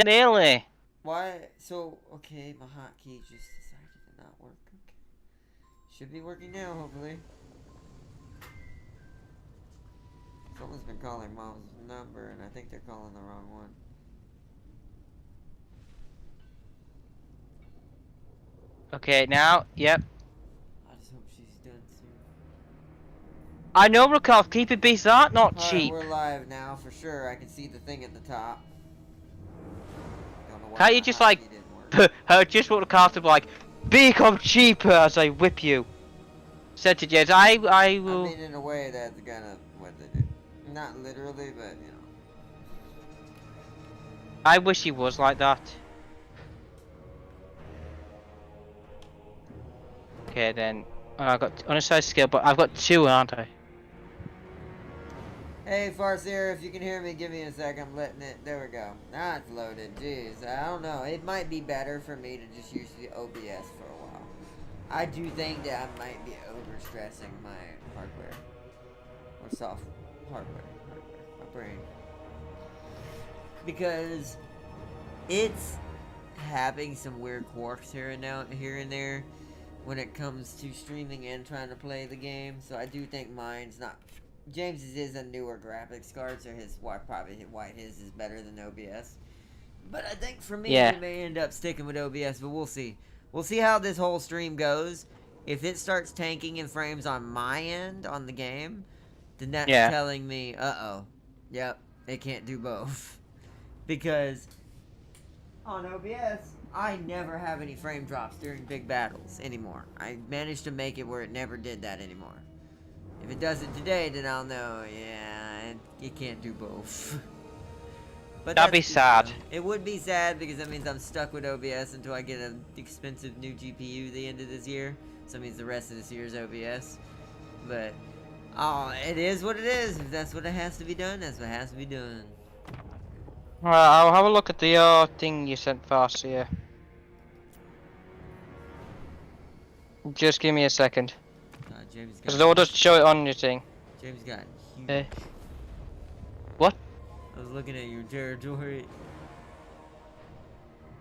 Nearly. Why? So, okay, my hotkey just decided to not work. Okay. Should be working now, hopefully. Someone's been calling mom's number, and I think they're calling the wrong one. Okay, now, yep. I just hope she's done soon. I know, Rukov, keeping beasts aren't not Alright, cheap. we're live now for sure. I can see the thing at the top. Don't know why Can't you my just like, hotkey didn't work. I just want Rukov to be like, become cheaper as I whip you. Said to James, I I will. mean, in a way, that's kind of what they do. Not literally, but you know. I wish he was like that. Okay, then. I got unassigned skill, but I've got 2, aren't I? Hey, Farseer, if you can hear me, give me a sec. I'm letting it. There we go. Now it's loaded. Jeez, I don't know. It might be better for me to just use the OBS for a while. I do think that I might be overstressing my hardware. Or soft hardware. My brain. Because it's having some weird quirks here and there when it comes to streaming and trying to play the game. So I do think mine's not. James's is a newer graphics card, so probably why his is better than OBS. But I think for me, Yeah. we may end up sticking with OBS, but we'll see. We'll see how this whole stream goes. If it starts tanking in frames on my end on the game, then that's telling me, uh-oh, yep, it can't do both. Because on OBS, I never have any frame drops during big battles anymore. I managed to make it where it never did that anymore. If it does it today, then I'll know, yeah, it can't do both. But That'd be sad. It would be sad because that means I'm stuck with OBS until I get an expensive new GPU the end of this year. So that means the rest of this year's OBS. But, oh, it is what it is. If that's what it has to be done, that's what has to be done. Alright, I'll have a look at the thing you sent fast here. Just give me a second. James got. Because it'll just show it on your thing. James got huge. What? I was looking at your territory.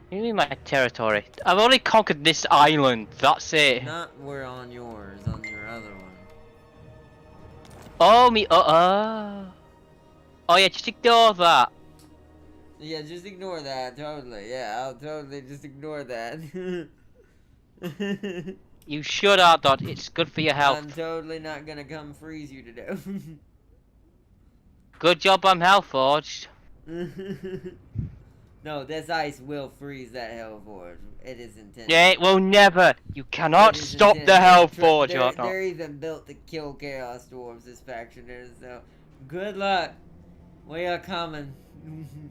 You mean my territory? I've already conquered this island. That's it. Not we're on yours, on your other one. Oh me. Oh yeah, just ignore that. Yeah, just ignore that. Totally. Yeah, I'll totally just ignore that. You should, Ardot. It's good for your health. I'm totally not gonna come freeze you to death. Good job, I'm Hellforged. No, this ice will freeze that Hellforge. It is intended. Yeah, it will never. You cannot stop the Hellforge. They're even built to kill Chaos Dwarves, this faction is, so good luck. We are coming.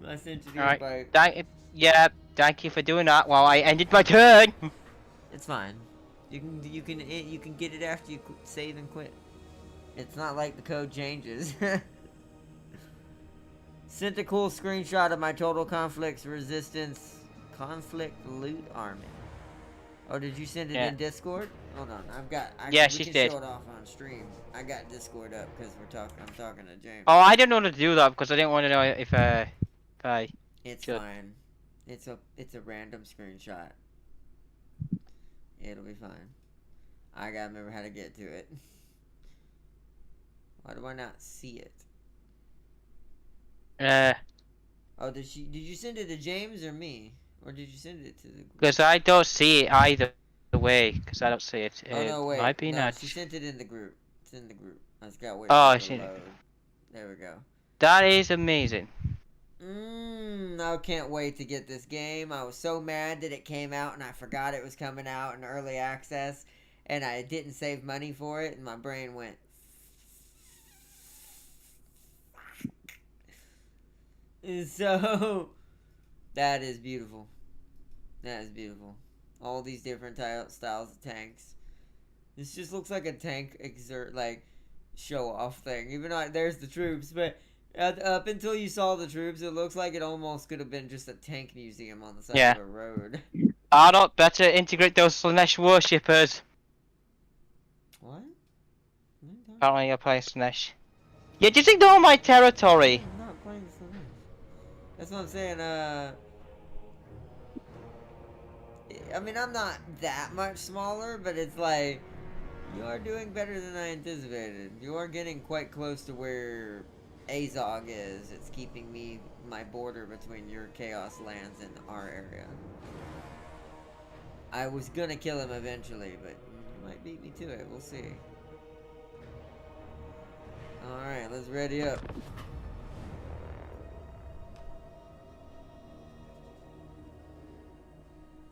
I sent you the invite. Thank you for doing that while I ended my turn. It's fine. You can get it after you save and quit. It's not like the code changes. Sent a cool screenshot of my total conflict loot army. Oh, did you send it in Discord? Hold on, She did. Show it off on stream. I got Discord up because I'm talking to James. Oh, I didn't want to do that because I didn't want to know if I. It's fine. It's a random screenshot. It'll be fine. I gotta remember how to get to it. Why do I not see it? Oh, did you send it to James or me? Or did you send it to the... Because I don't see it either way. Because I don't see it. Oh, no, wait. Might be no, she sent it in the group. It's in the group. I just gotta wait for it to load. There we go. That is amazing. I can't wait to get this game. I was so mad that it came out and I forgot it was coming out in early access. And I didn't save money for it. And my brain went... So... That is beautiful. That is beautiful. All these different styles of tanks. This just looks like a tank show off thing. Even though there's the troops, but up until you saw the troops, it looks like it almost could have been just a tank museum on the side of a road. Ardot, better integrate those Slanesh worshippers. What? Apparently you're playing Slanesh. Yeah, just ignore my territory. I'm not playing Slanesh. That's what I'm saying. I mean, I'm not that much smaller, but it's like, you are doing better than I anticipated. You are getting quite close to where Azog is. It's keeping me, my border between your Chaos lands and our area. I was gonna kill him eventually, but you might beat me to it. We'll see. Alright, let's ready up.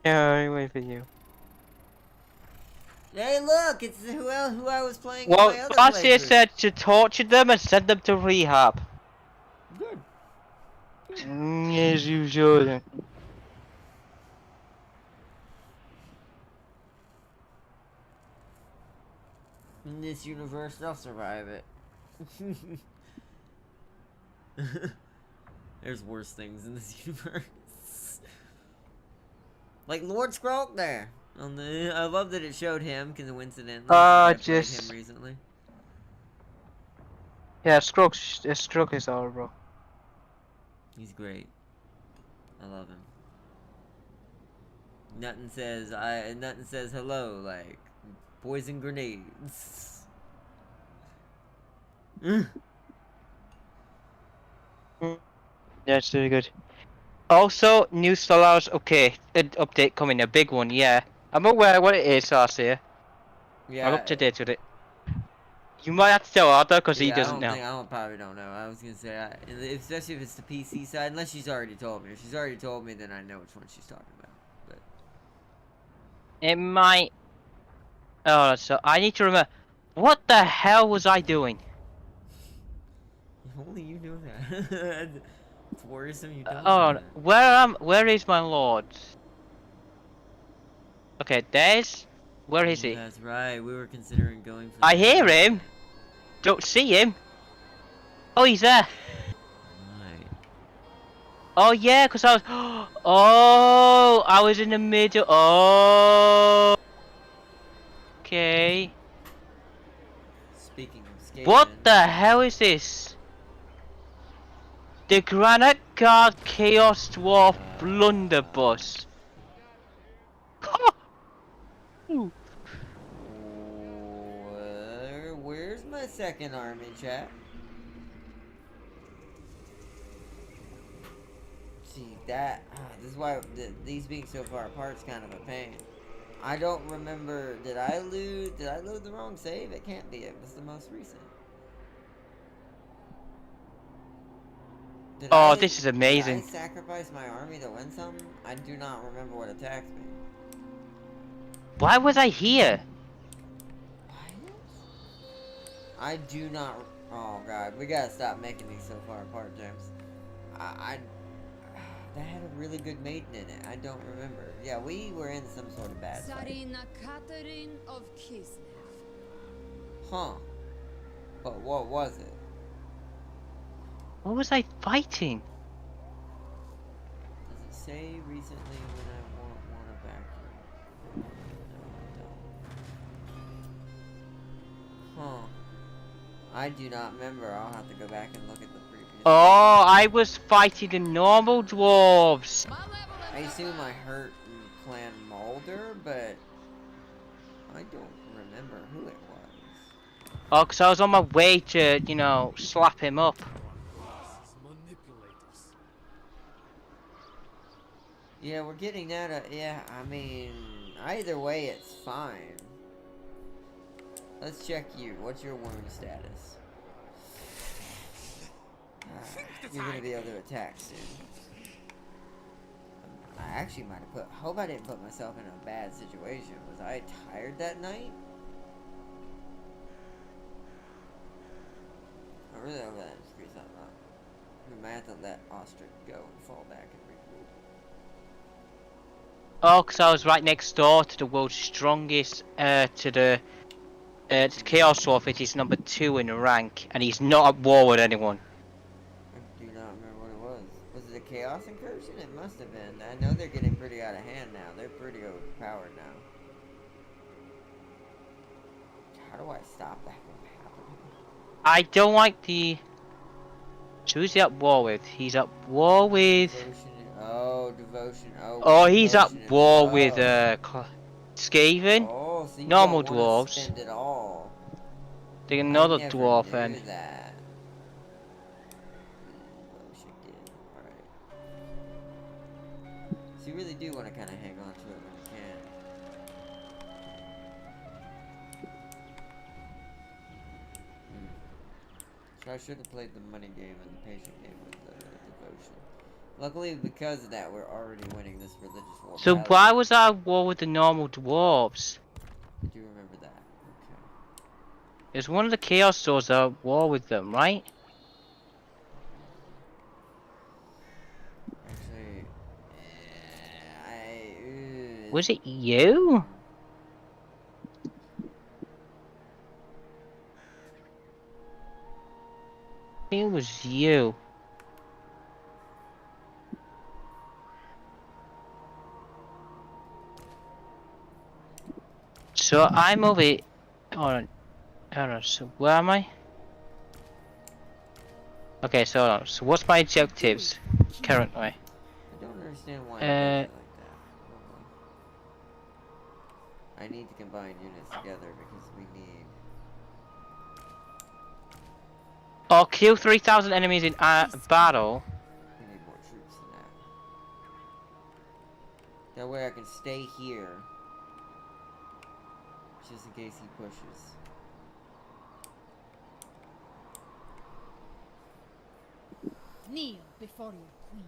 Yeah, I wait for you. Hey, look! It's who I was playing Well, in my other Garcia playthrough. said to torture them and send them to rehab. Good. Yes, you should. In this universe, they'll survive it. There's worse things in this universe. Like Lord Skrulk there. On the, I love that it showed him, because coincidentally, I played him recently. Yeah, Stroke is horrible. He's great. I love him. Nothing says hello like poison grenades. That's really good. Also, new Stars. Okay, an update coming, a big one. Yeah, I'm aware what it is, Garcia. Yeah. I'm up to date with it. You might have to tell Arthur because he doesn't know. Probably don't know. I was gonna say, especially if it's the PC side, unless she's already told me. If she's already told me, then I know which one she's talking about. But it might. Oh, so I need to remember. What the hell was I doing? Only you know that. It's worrisome you don't. Oh, where is my lord? Okay, there's. Where is he? That's right. We were considering going for. I hear him. Don't see him. Oh, he's there. Right. Oh yeah, cause I was. Oh, I was in the middle. Oh. Okay. Speaking of escaping. What the hell is this? The Granite Guard Chaos Dwarf Blunderbuss. Where's my second army, chat? See, this is why these being so far apart is kind of a pain. I don't remember, did I load the wrong save? It can't be, it was the most recent. This is amazing. Did I sacrifice my army to win something? I do not remember what attacked me. Why was I here? I do not. Oh god, we gotta stop making these so far apart, James. That had a really good maiden in it. I don't remember. Yeah, we were in some sort of bad fight. Huh. But what was it? What was I fighting? Does it say recently when I want one back? No, I don't. Huh. I do not remember. I'll have to go back and look at the previous. Oh, I was fighting the normal dwarves. I assume I hurt Clan Mulder, but I don't remember who it was. Oh, because I was on my way to, you know, slap him up. Yeah, we're getting that. Yeah, I mean, either way, it's fine. Let's check you. What's your wound status? You're gonna be able to attack soon. I actually might have put. Hope I didn't put myself in a bad situation. Was I tired that night? I really hope that didn't screw something up. We might have to let Ostrich go and fall back and regroup. Oh, because I was right next door to the world's strongest, to the Chaos Dwarf. It is number 2 in rank, and he's not at war with anyone. I do not remember what it was. Was it a Chaos Incursion? It must have been. I know they're getting pretty out of hand now. They're pretty overpowered now. How do I stop that from happening? I don't like the... So who's he at war with? He's at war with... Oh, Oh, devotion. Oh, Oh, he's at devotion as war with well. Skaven. Oh, so you Normal don't want to dwarves. spend it all. There's I another never dwarf knew and that. Devotion did. Alright. So you really do want to kind of hang on to it when you can. So I should have played the money game and the patient game with the devotion. Luckily, because of that, we're already winning this religious war. so battle. why was I at war with the normal dwarves? I do remember that. Okay. It's one of the chaos swords at war with them, right? Actually, Was it you? It was you. So I'm over. Hold on. So where am I? Okay, so hold on. So what's my objectives currently? I don't understand why it does it like that. I need to combine units together because we need... Oh, kill 3,000 enemies in battle. We need more troops than that. That way I can stay here. Just in case he pushes. Kneel before your queen.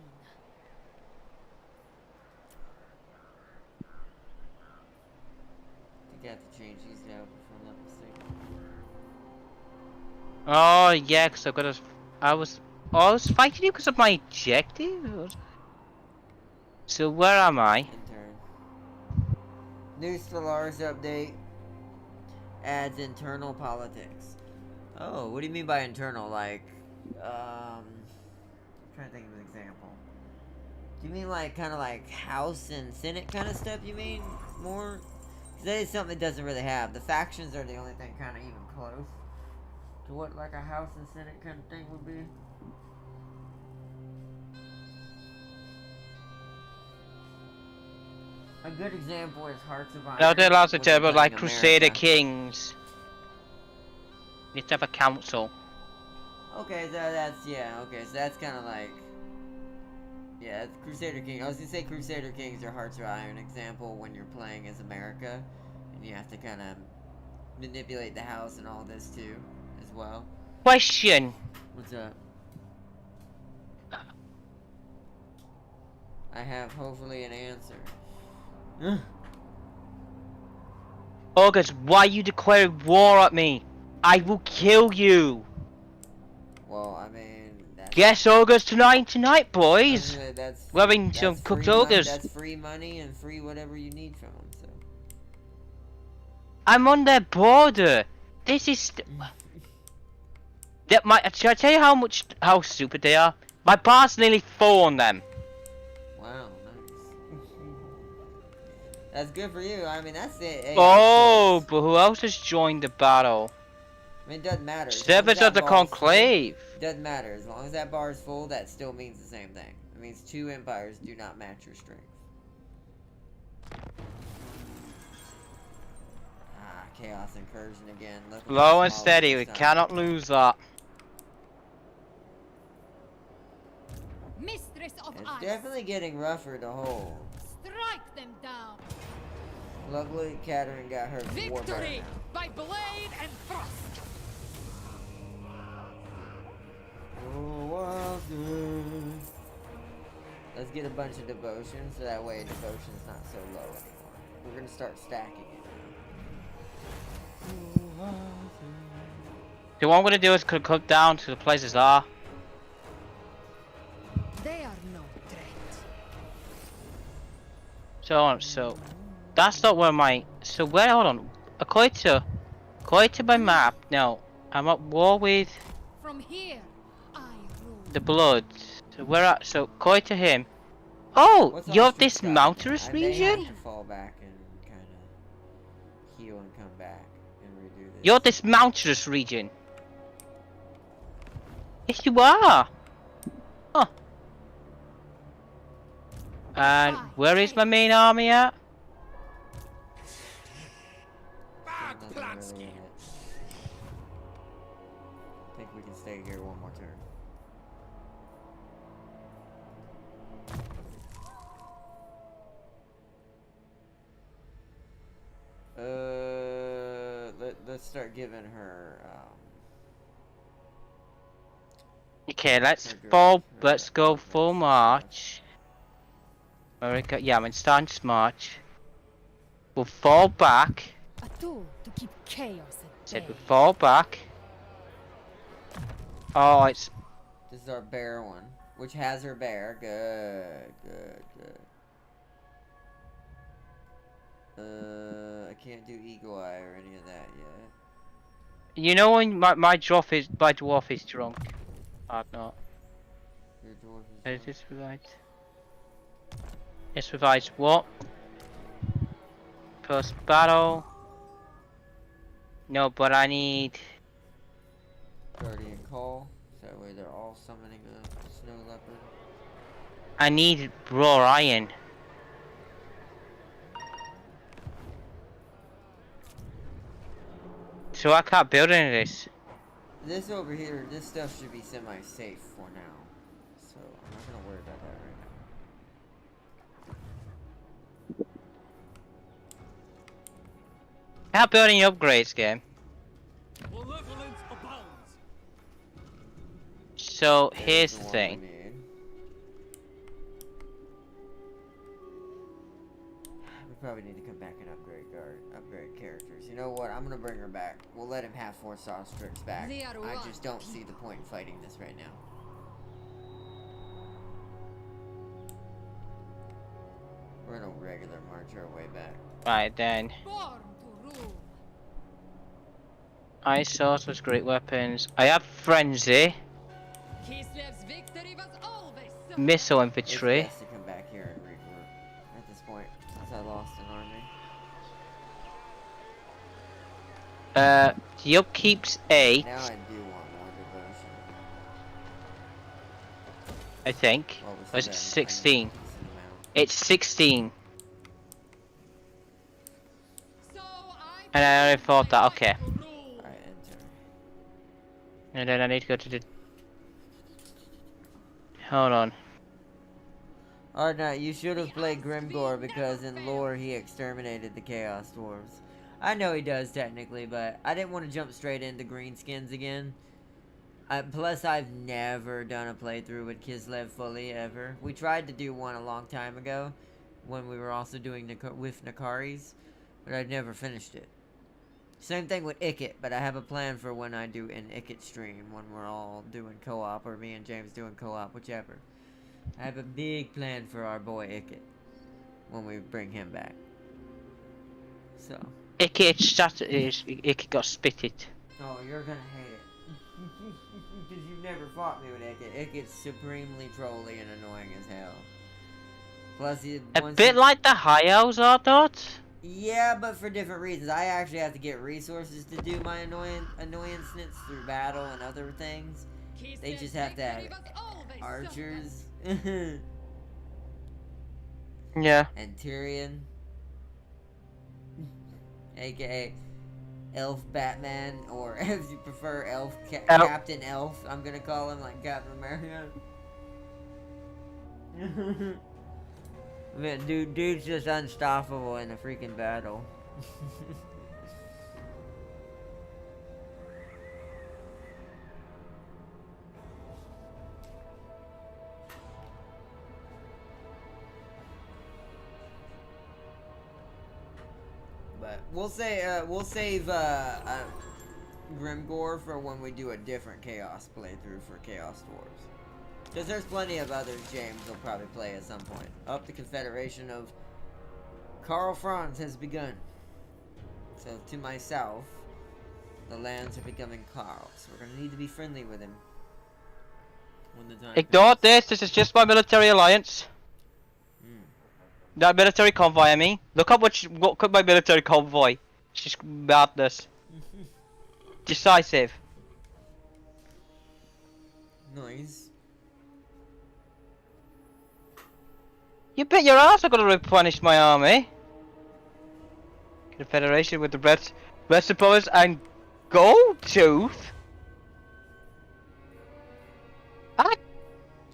I think I have to change these now if I'm not mistaken. Oh yeah, because I was fighting you because of my objective. So where am I? Intern. New Stellaris update adds internal politics. Oh, what do you mean by internal? Like, I'm trying to think of an example. Do you mean like kind of like House and Senate kind of stuff? You mean more? Because that is something it doesn't really have. The factions are the only thing kind of even close to what like a House and Senate kind of thing would be. A good example is Hearts of Iron. No, they allows it when to you're but like playing Crusader America. Kings. You have to have a council. Okay, so that's, yeah, okay, so that's kind of like, yeah, it's Crusader King. I was gonna say Crusader Kings are Hearts of Iron example when you're playing as America, and you have to kind of manipulate the house and all this too, as well. Question. What's up? I have hopefully an answer. August, why you declared war at me? I will kill you. Well, I mean, that's... Yes, August, tonight, boys. That's We're having some cooked August. That's free money and free whatever you need from them, so... I'm on their border. This is... Should I tell you how stupid they are? My bar's nearly full on them. Wow, nice. That's good for you. I mean, that's it. Hey, Oh, but who else has joined the battle? I mean, it doesn't matter. Service of the Conclave. Full, doesn't matter. As long as that bar is full, that still means the same thing. It means 2 empires do not match your strength. Ah, Chaos Incursion again. Look at Low how and small steady. it We is. cannot lose that. Mistress of It's ice. definitely getting rougher to hold. Strike them down. Luckily, Catherine got her war Victory burn. by blade and thrust. Oh, let's get a bunch of devotion, so that way devotion's not so low anymore. We're gonna start stacking it. So what I'm gonna do is come down to the places are. They are no threat. So that's not where so where, hold on. According to my map, no, I'm at war with From here, I rule. the Blood. So so according to him, oh, What's you're off this the sky? mountainous They have region? to fall back and kind of heal and come back and redo this. You're this mountainous region. Yes, you are. Huh. And where is my main army at? Nothing really in it. I think we can stay here one more turn. Let's start giving her. Okay, let's go full march. America, yeah, I'm in stance march. We'll fall back. A tool to keep chaos at Said bay. we'll fall back. Oh, it's This is our bear one, which has her bear. Good. I can't do eagle eye or any of that yet. you know when my dwarf is drunk. I've not. Your dwarf Is is this right? This provides what? Post battle. No, but I need. guardian call. So that way they're all summoning a snow leopard. I need raw iron. So I can't build any of this. This over here, this stuff should be semi-safe for now. So I'm not gonna worry about that right now. Can't build any upgrades, game. Malevolence abounds. So There's here's the one we thing. need. We probably need to come back and upgrade characters. You know what? I'm gonna bring her back. We'll let him have 4 Sawstrix back. They are I one just don't see the point in fighting this right now. We're gonna regular march our way back. Right then. Born to rule. Ice swords was great weapons. I have frenzy, Kislev's victory was always so. missile It's infantry. best to come back here and regroup at this point, since I lost an army. The upkeep's 8, Now I do want more devotion. I think. Well, we Or is still it got 16? a decent amount. It's 16. So I And I already thought that, okay. to rule. Alright, enter. And then I need to go to the. Hold on. Ardnot, you should have played Grimgore because in lore he exterminated the Chaos Dwarves. I know he does technically, but I didn't want to jump straight into Greenskins again. Plus, I've never done a playthrough with Kislev fully, ever. We tried to do one a long time ago, when we were also doing with Nakaris, but I'd never finished it. Same thing with Ikit, but I have a plan for when I do an Ikit stream, when we're all doing co-op, or me and James doing co-op, whichever. I have a big plan for our boy Ikit, when we bring him back. So. It got spitted. Oh, you're gonna hate it. Because you've never fought me with Ikit. Ikit's supremely trolly and annoying as hell. Plus, A bit like the high elves are not. Yeah, but for different reasons. I actually have to get resources to do my annoyances through battle and other things. They just have to have archers. Yeah. And Tyrion. AKA Elf Batman, or if you prefer Captain Elf, I'm gonna call him like Captain America. Man, dude's just unstoppable in a freaking battle. But we'll save Grimgore for when we do a different Chaos playthrough for Chaos Dwarves. Because there's plenty of others James will probably play at some point. Up the Confederation of Karl Franz has begun. So to my south, the lands are becoming Karl. So we're gonna need to be friendly with him. When the time Ignore comes. this. This is just my military alliance. That military convoy, I mean. Look at what my military convoy. It's just madness. Decisive. Nice. You bet your ass I'm gonna replenish my army. Confederation with the rest of powers and Gold Tooth.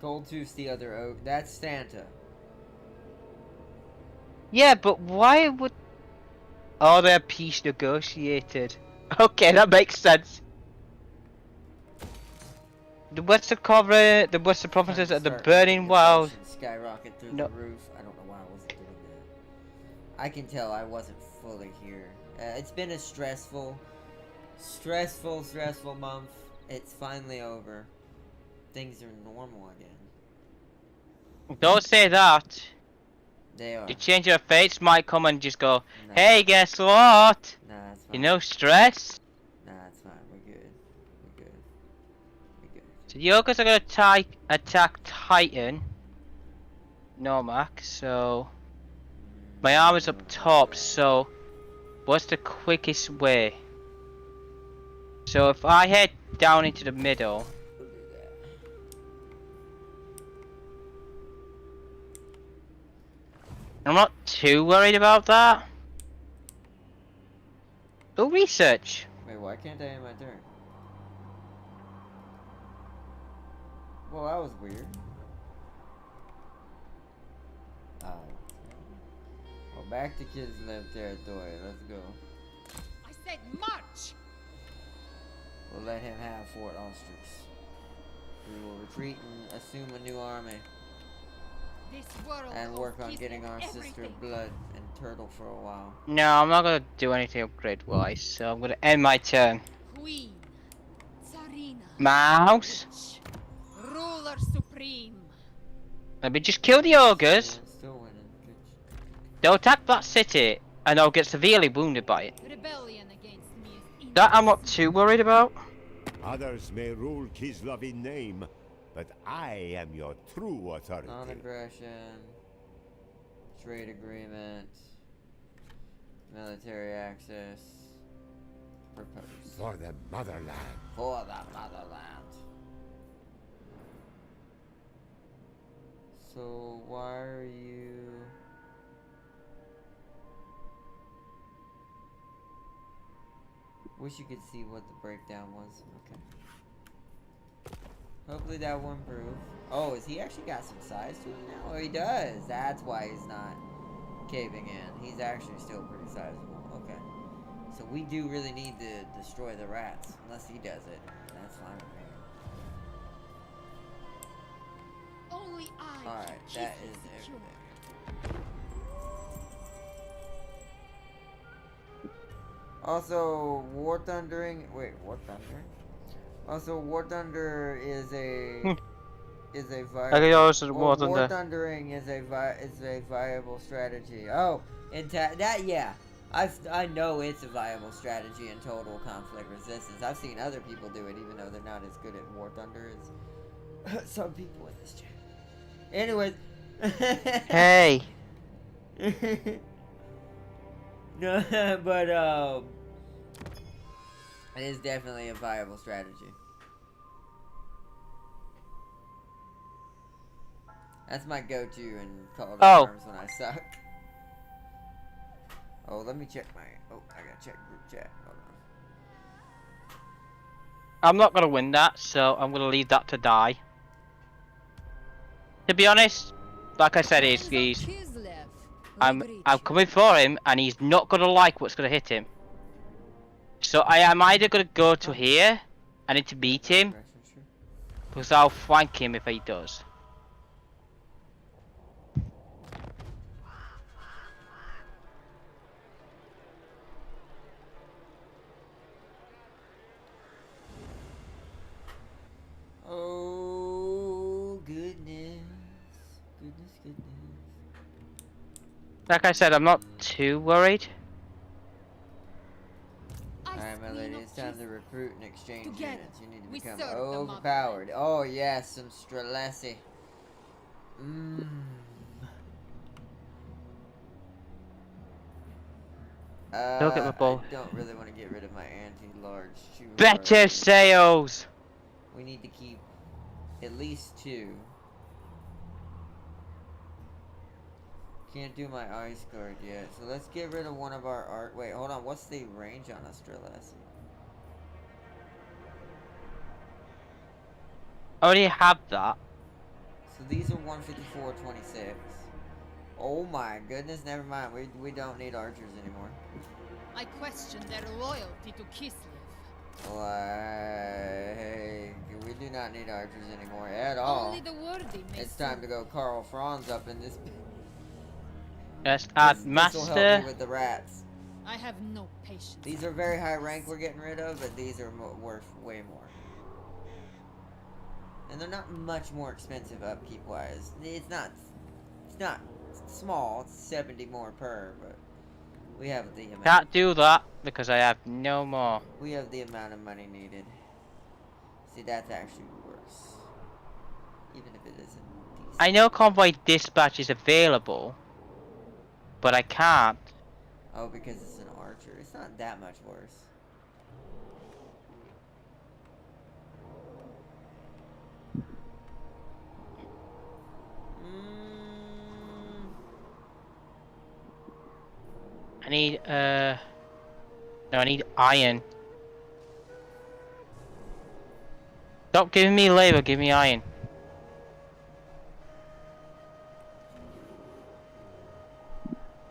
Gold Tooth's the other oak. That's Santa. Yeah, but why would? Oh, they're peace negotiated. Okay, that makes sense. The Western provinces are the burning wilds. Skyrocket through No. the roof. I don't know why I wasn't doing that. I can tell I wasn't fully here. It's been a stressful month. It's finally over. Things are normal again. Don't say that. They are. The change of fates might come and just go, Nah. hey, guess what? Nah, that's fine. You know, stress. Nah, that's fine. We're good. We're good. We're good. So the ogres are gonna attack Titan. Normac, so my arm is up top, so what's the quickest way? So if I head down into the middle, We'll do that. I'm not too worried about that. Oh, research. Wait, why can't I end my turn? Well, that was weird. Oh. Well, back to Kislev territory. Let's go. I said march! We'll let him have Fort Ostrix. We will retreat and assume a new army. This world And work on owes getting our Kislev sister everything. Blood and Turtle for a while. No, I'm not gonna do anything upgrade wise, so I'm gonna end my turn. Queen, Tsarina, Mouse, witch, ruler supreme. let me just kill the ogres. Still winning. Good. They'll attack that city, and I'll get severely wounded by it. Rebellion against me is That I'm not too worried about. Others may rule Kislev in name, but I am your true authority. Non-aggression. Trade agreement. Military access. Proposed. For the motherland. For the motherland. So why are you? Wish you could see what the breakdown was. Okay. Hopefully that will improve. Oh, is he actually got some size to him now? Oh, he does. That's why he's not caving in. He's actually still pretty sizable. Okay. So we do really need to destroy the rats. Unless he does it. That's fine with me. only I. Alright, can that keep is it secure. everything. Also, War Thundering. Wait, War Thunder? Also, War Thunder is a I can also War Thunder. Thundering is a viable strategy. Oh, yeah. I know it's a viable strategy in total conflict resistance. I've seen other people do it, even though they're not as good at War Thunder as some people in this chat. Anyways. Hey. No, but it is definitely a viable strategy. That's my go-to in Call to Arms when I suck. Oh, let me check my. Oh, I gotta check group chat. Hold on. I'm not gonna win that, so I'm gonna leave that to die. To be honest, like I said, he's I'm coming for him, and he's not gonna like what's gonna hit him. So I am either gonna go to here, I need to beat him, because I'll flank him if he does. Oh goodness, goodness. Like I said, I'm not too worried. Alright, my lady, it's time to recruit and exchange Together, units. You need to we become serve the overpowered. Oh yes, some Strelesi. Mmm. Look at my ball. I don't really want to get rid of my anti-large shoe. Better sales! We need to keep at least 2. Can't do my ice guard yet. So let's get rid of one of our art. Wait, hold on. What's the range on a Strelessi? I already have that. So these are 154.26. Oh my goodness, never mind. We don't need archers anymore. I question their loyalty to Kislev. Like, we do not need archers anymore at all. Only the worthy may It's time to go Carl Franz up in this. Let's add This will help master. me with the rats. I have no patience. These are very high rank we're getting rid of, but these are worth way more. And they're not much more expensive upkeep wise. It's not small, it's 70 more per, but we have the amount. Can't do that because I have no more. We have the amount of money needed. See, that's actually worse. Even if it isn't decent. I know convoy dispatch is available, but I can't. Oh, because it's an archer. It's not that much worse. I need no, I need iron. Stop giving me labor, give me iron.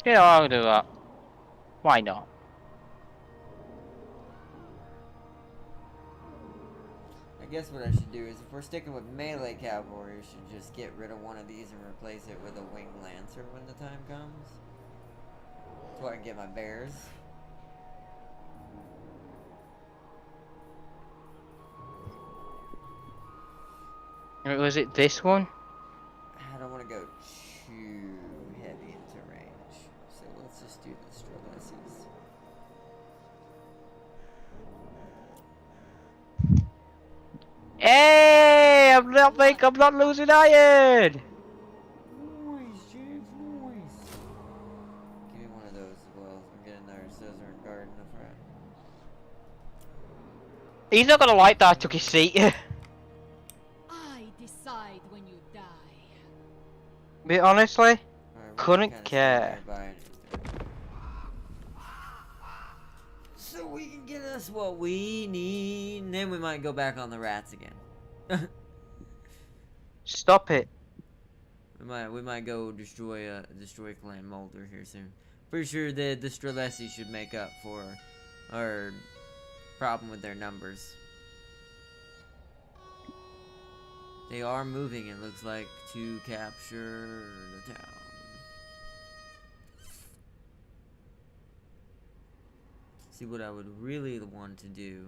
Yeah, I'll do that. Why not? I guess what I should do is, if we're sticking with melee cavalry, I should just get rid of one of these and replace it with a winged lancer when the time comes. So I can get my bears. Was it this one? I don't want to go too heavy into range, so let's just do the Strelessis. Hey, I'm not losing iron. Nice, James, nice. Give me one of those as well. I'm getting another scissor and guard in the front. He's not gonna like that. I took his seat. I decide when you die. But honestly, Alright, couldn't care. So we can get us what we need, and then we might go back on the rats again. Stop it. We might go destroy Clan Mulder here soon. Pretty sure the Strelessi should make up for our problem with their numbers. They are moving, it looks like, to capture the town. See, what I would really want to do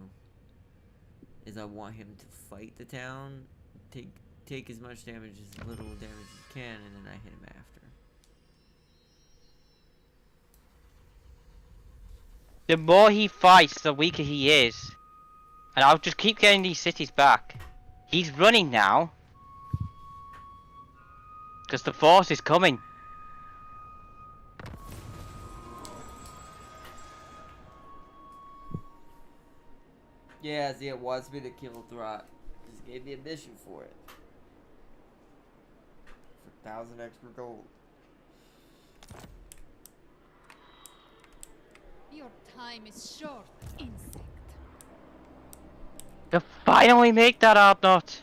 is I want him to fight the town, take as much damage, as little damage as he can, and then I hit him after. The more he fights, the weaker he is. And I'll just keep getting these cities back. He's running now. Because the force is coming. Yeah, see, it wants me to kill Throt. Just gave me a mission for it. For 1,000 extra gold. Your time is short, insect. To finally make that out not.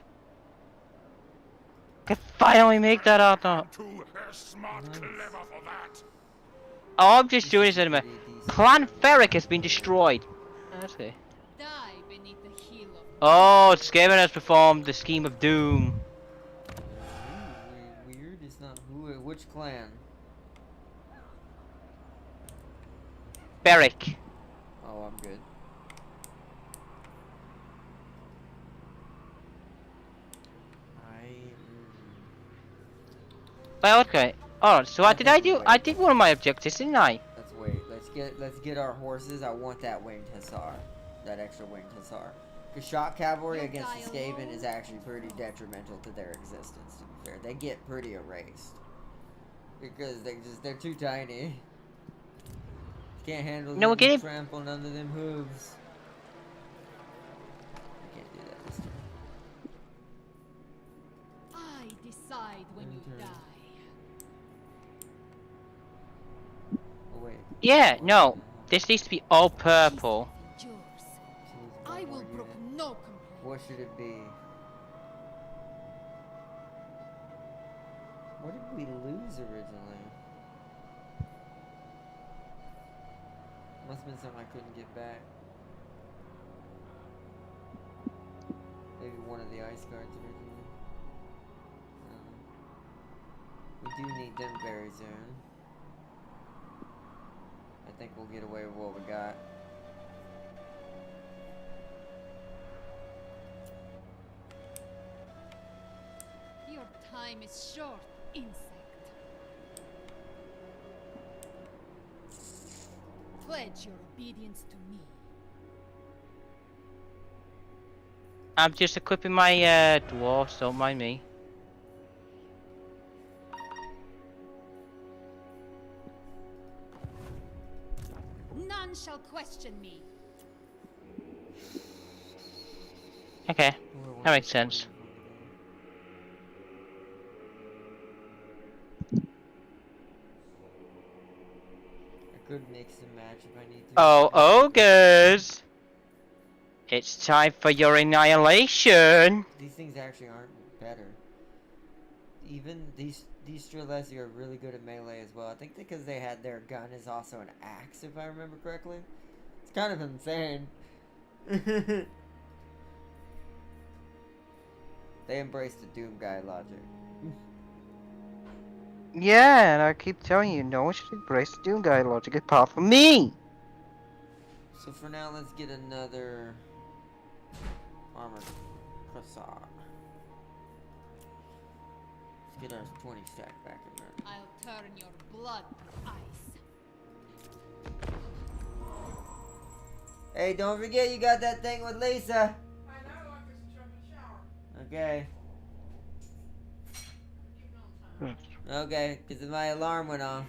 Can finally make that out not. Too smart clever for that. All I'm just doing is anyway. Clan Ferric has been destroyed. Let's see. Die beneath the heel of Oh, Skaven has performed the scheme of doom. Weird, it's not which clan? Ferric. Oh, I'm good. Well, okay. Alright, so what did I do? I did one of my objectives, didn't I? Let's wait. Let's get our horses. I want that winged hussar, that extra winged hussar. Because shock cavalry against the Skaven is actually pretty detrimental to their existence. To be fair, they get pretty erased because they're too tiny. Can't handle No, them get it. trampling under them hooves. I can't do that this turn. I decide when you die. Yeah, no. This needs to be all purple. I will brook no complaint. What should it be? What did we lose originally? Must have been something I couldn't get back. Maybe one of the ice cards originally. We do need them very soon. I think we'll get away with what we got. Your time is short, insect. Pledge your obedience to me. I'm just equipping my dwarfs, don't mind me. None shall question me. Okay, that makes sense. I could mix and match if I need to. Oh, ogres! It's time for your annihilation! These things actually aren't better. Even these Strelesi are really good at melee as well. I think because they had their gun is also an axe, if I remember correctly. It's kind of insane. They embrace the Doom guy logic. Yeah, and I keep telling you, no one should embrace the Doom Guy logic apart from me! So for now, let's get another armor croissant. Let's get our 20 stack back in there. I'll turn your blood to ice. Hey, don't forget you got that thing with Lisa. I know, I just jump in the shower. Okay. Keep it on time. Okay, because my alarm went off.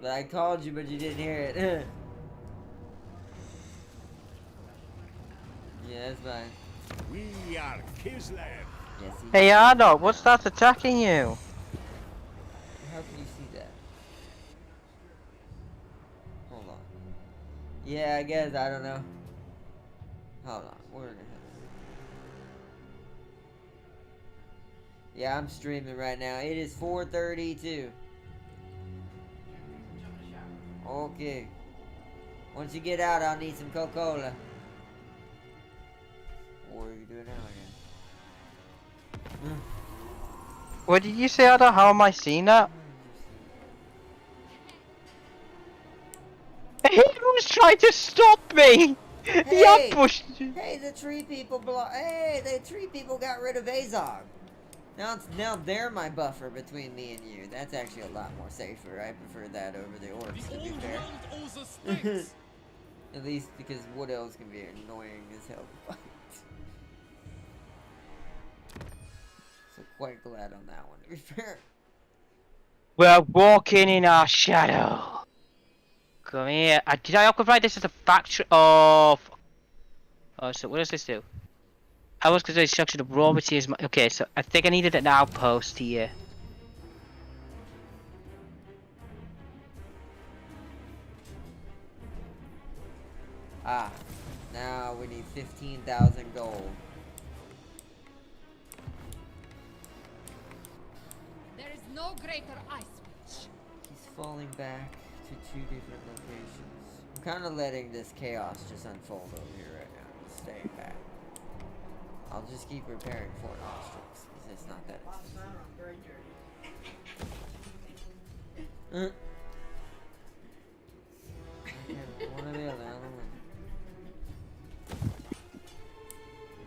But I called you, but you didn't hear it. Yeah, that's fine. We are Kislev. Yes, Hey Arnold, what's that attacking you? How can you see that? Hold on. Yeah, I guess, I don't know. Hold on, where the hell? Yeah, I'm streaming right now. It is 4:32. Jump in the shower. Okay. Once you get out, I'll need some Coca-Cola. Or you do it now again. What did you say, Arnold? How am I seeing that? He was trying to stop me! He Hey! ambushed. Hey, the tree people Hey, the tree people got rid of Azog. Now they're my buffer between me and you. That's actually a lot more safer. I prefer that over the orcs, to be fair. At least because wood elves can be annoying as hell to fight. So quite glad on that one, to be fair. We're walking in our shadow. Come here. Did I occupy this as a factory of... Oh, so what does this do? I was considering structure of raw materials. Okay, so I think I needed an outpost here. Ah, now we need 15,000 gold. There is no greater ice witch. He's falling back to 2 different locations. I'm kind of letting this chaos just unfold over here right now. Just staying back. I'll just keep repairing Fort Ostrix, because it's not that expensive. Okay, one or the other, I don't know.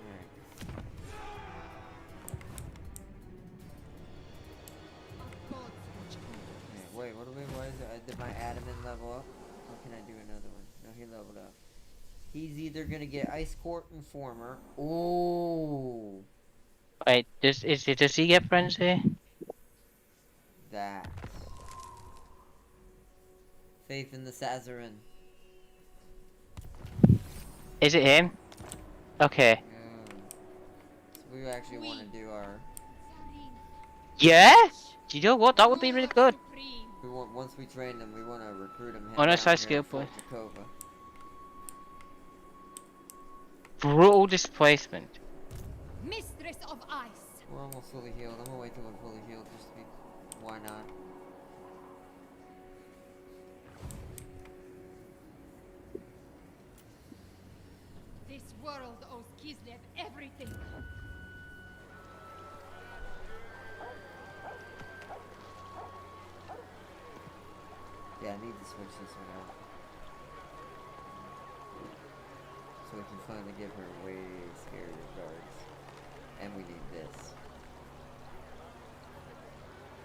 Alright. Okay, wait, why is it, did my adamant level up? Or can I do another one? No, he leveled up. He's either gonna get Ice Court Informer. Ooh, Wait, does he get frenzy? that. Faith in the Sazarin. Is it him? Okay. So we actually want to do our. Yeah? Do you know what? That would be really good. Supreme. Once we train them, we want to recruit them. Oh, no, down side here skill to Fort point. Jakova. Brutal displacement. Mistress of ice. We're almost fully healed. I'm gonna wait till we're fully healed just to be. Why not? This world owes Kislev everything. Yeah, I need to switch this one out. So we can finally give her way scared of guards. And we need this.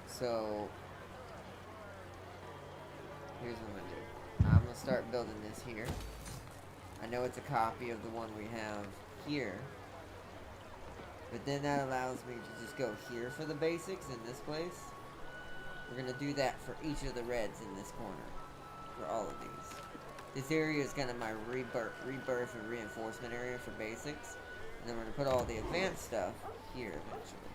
So, here's what I'm going to do. I'm going to start building this here. I know it's a copy of the one we have here. But then that allows me to just go here for the basics in this place. We're going to do that for each of the reds in this corner. For all of these. This area is kind of my rebirth and reinforcement area for basics. And then we're going to put all the advanced stuff here eventually.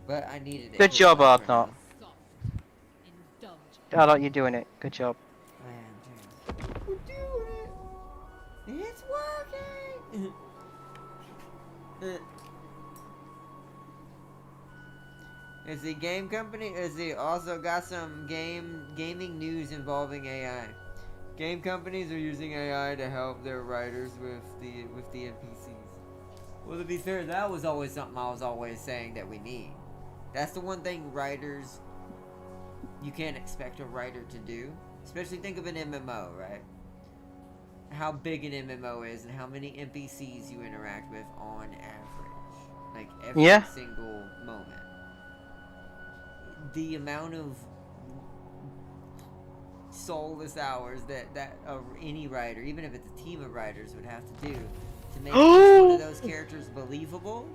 But I needed it. Good job, for Art. now. Soft. Indulge. I like you doing it. Good job. I am, James. We're doing it! It's working! Is the game company? Is the also got some gaming news involving AI? Game companies are using AI to help their writers with the NPCs. Well, to be fair, that was always something I was always saying that we need. That's the one thing writers you can't expect a writer to do. Especially think of an MMO, right? How big an MMO is and how many NPCs you interact with on average. Like every single moment. The amount of soulless hours that any writer, even if it's a team of writers, would have to do to make each one of those characters believable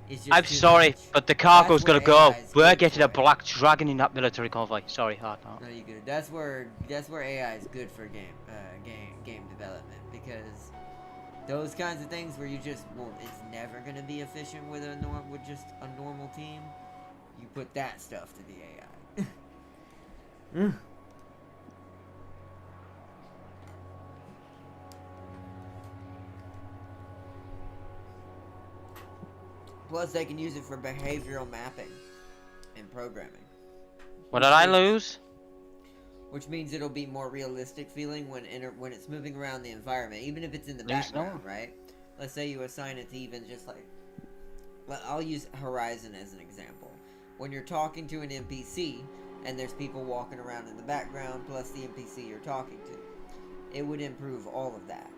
is just I'm too sorry, much. but the cargo's That's gotta where go. AI is We're good getting for a it. black dragon in that military convoy. Sorry, Hard. No, you good. That's where AI is good for game development, because those kinds of things where you just it's never gonna be efficient with just a normal team. You put that stuff to the AI. Plus, they can use it for behavioral mapping and programming. What did I lose? Which means it'll be more realistic feeling when it's moving around the environment, even if it's in the Lose background, no. right? Let's say you assign it to even just like, well, I'll use Horizon as an example. When you're talking to an NPC and there's people walking around in the background plus the NPC you're talking to, it would improve all of that.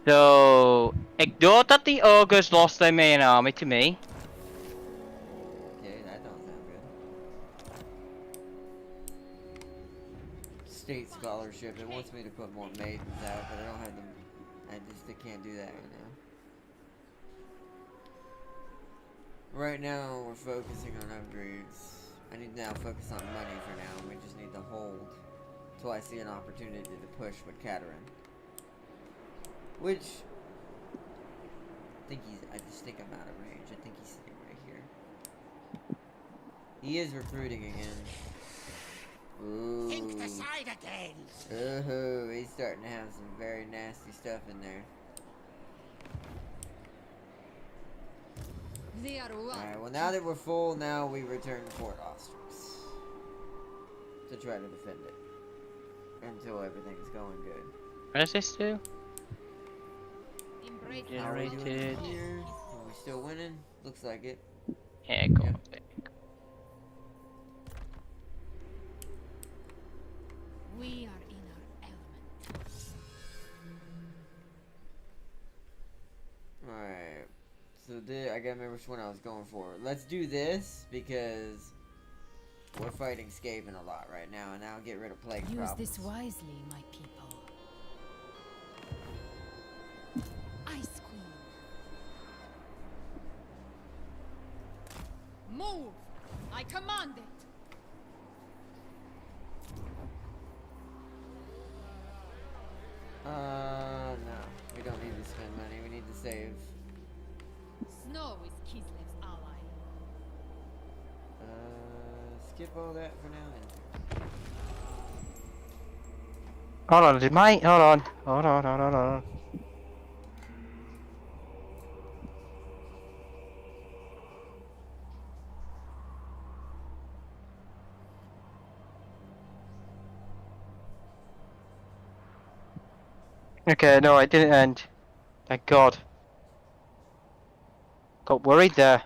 So, ignore that the ogres lost their main army to me. Okay, that don't sound good. State scholarship. It wants me to put more maidens out, but I don't have them. I can't do that right now. Right now, we're focusing on upgrades. I need to now focus on money for now. We just need to hold till I see an opportunity to push with Katerin. Which, I just think I'm out of range. I think he's sitting right here. He is recruiting again. Ooh. Think the side again. Ooh, he's starting to have some very nasty stuff in there. They are one. Alright, well now that we're full, now we return to Fort Ostrix. To try to defend it. Until everything's going good. What does this do? Embrace How are we doing Generated. here? Are we still winning? Looks like it. Yeah, go. Yeah. We are in our element. Alright. So I gotta remember which one I was going for. Let's do this because we're fighting Skaven a lot right now, and now get rid of plague Use problems. this wisely, my people. Ice Queen. Move! I command it! No. We don't need to spend money. We need to save. Snow. is Kislev's ally. Skip all that for now. Hold on, mate. Hold on. Hold on. Hold on. Hold on. Okay, no, it didn't end. Thank God. Got worried there.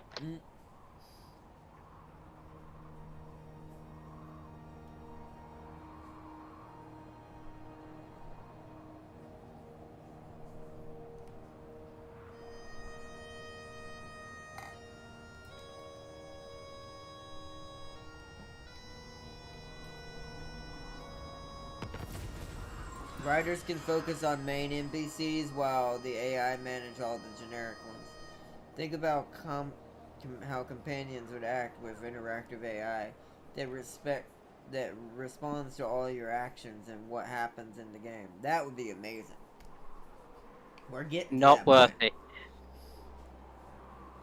Writers can focus on main NPCs while the AI manage all the generic ones. Think about how companions would act with interactive AI that responds to all your actions and what happens in the game. That would be amazing. We're getting to Not that worth point. it.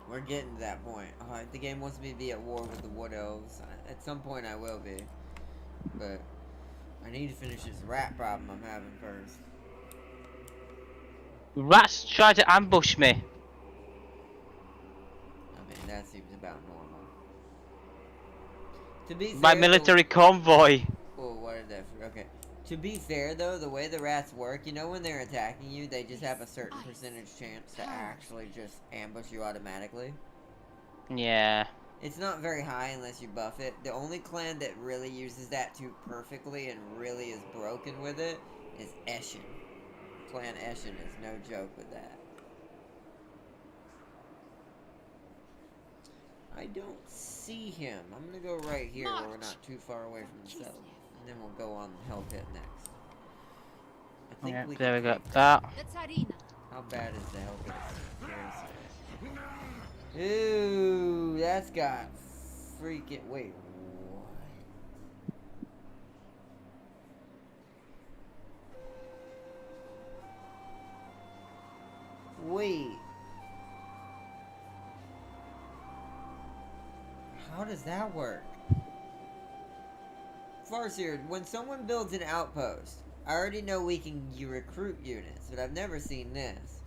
We're getting to that point. The game wants me to be at war with the Wood Elves. At some point I will be. But I need to finish this rat problem I'm having first. Rats tried to ambush me. I mean, that seems about normal. To be fair, My military convoy. Oh, what is that? Okay. To be fair, though, the way the rats work, you know when they're attacking you, they just have a certain percentage chance to actually just ambush you automatically. Yeah. It's not very high unless you buff it. The only clan that really uses that too perfectly and really is broken with it is Eshin. Clan Eshin is no joke with that. I don't see him. I'm gonna go right here where we're not too far away from the settlement. And then we'll go on Hell Pit next. I think Yeah, we there we can go. take That. That's Arena. How bad is the Hell Pit? Ooh, that's got freaking... Wait, what? Wait. How does that work? Farseer, when someone builds an outpost, I already know we can recruit units, but I've never seen this.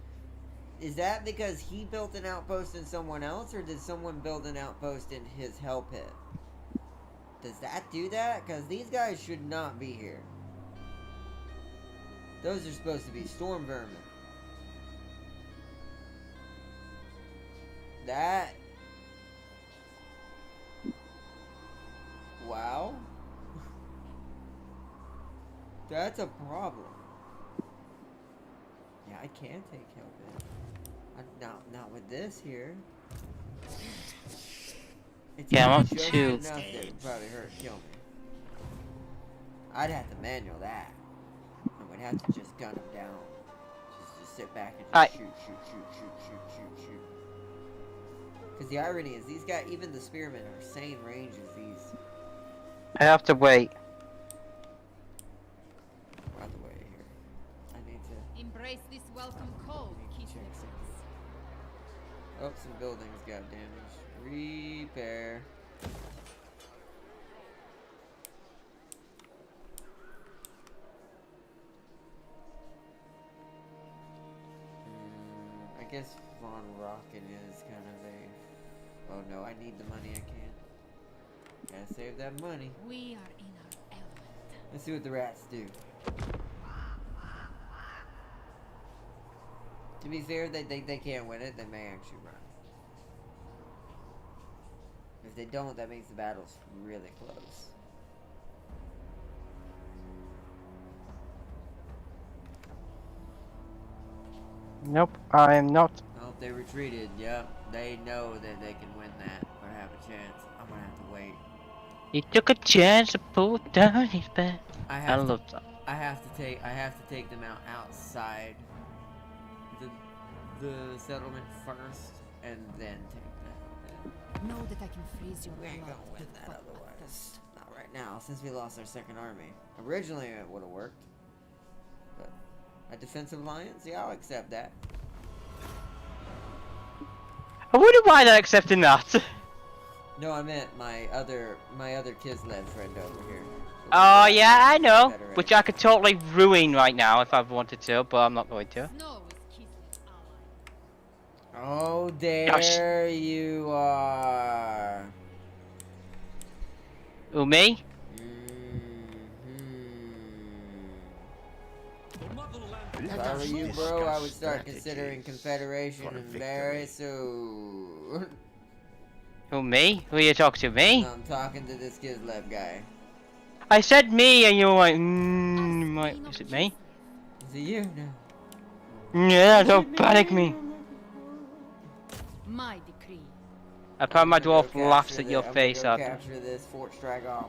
Is that because he built an outpost in someone else, or did someone build an outpost in his hell pit? Does that do that? Because these guys should not be here. Those are supposed to be storm vermin. That... Wow. That's a problem. Yeah, I can take help in. Not with this here. It's Yeah, I want just to. enough that it would probably hurt kill me. I'd have to manual that. I would have to just gun him down. Just sit back and just shoot. Because the irony is, these guys, even the spearmen, are same range as these. I have to wait. By the way, here. I need to... Embrace this welcome call, Kislevs. Oh, some buildings got damaged. Repair. I guess Von Rocket is kind of a... Oh no, I need the money, I can't. Gotta save that money. We are in our element. Let's see what the rats do. To be fair, they can't win it, they may actually run. If they don't, that means the battle's really close. Nope, I am not. Oh, they retreated, yep. They know that they can win that, or have a chance. I'm gonna have to wait. He took a chance to pull down his bed. I love that. I have to take them out outside the settlement first, and then take that. Know that I can freeze your We ain't blood gonna win with that what otherwise. Not right now, since we lost our second army. Originally it would have worked. But a defensive alliance? Yeah, I'll accept that. I wonder why they're accepting that. No, I meant my other Kislev friend over here. Oh yeah, I know. Confederate. Which I could totally ruin right now if I wanted to, but I'm not going to. Snow is Kislev's ally. Oh, there you are. Who, me? If I were you, bro, I would start considering Confederation and very soon. Who, me? Who are you talking to, me? I'm talking to this Kislev guy. I said me, and you were like, is it me? Is it you? No. Yeah, don't panic me. My decree. I bet my I'm gonna dwarf go laughs capture at your I'm face gonna go out. capture this Fort Stragon.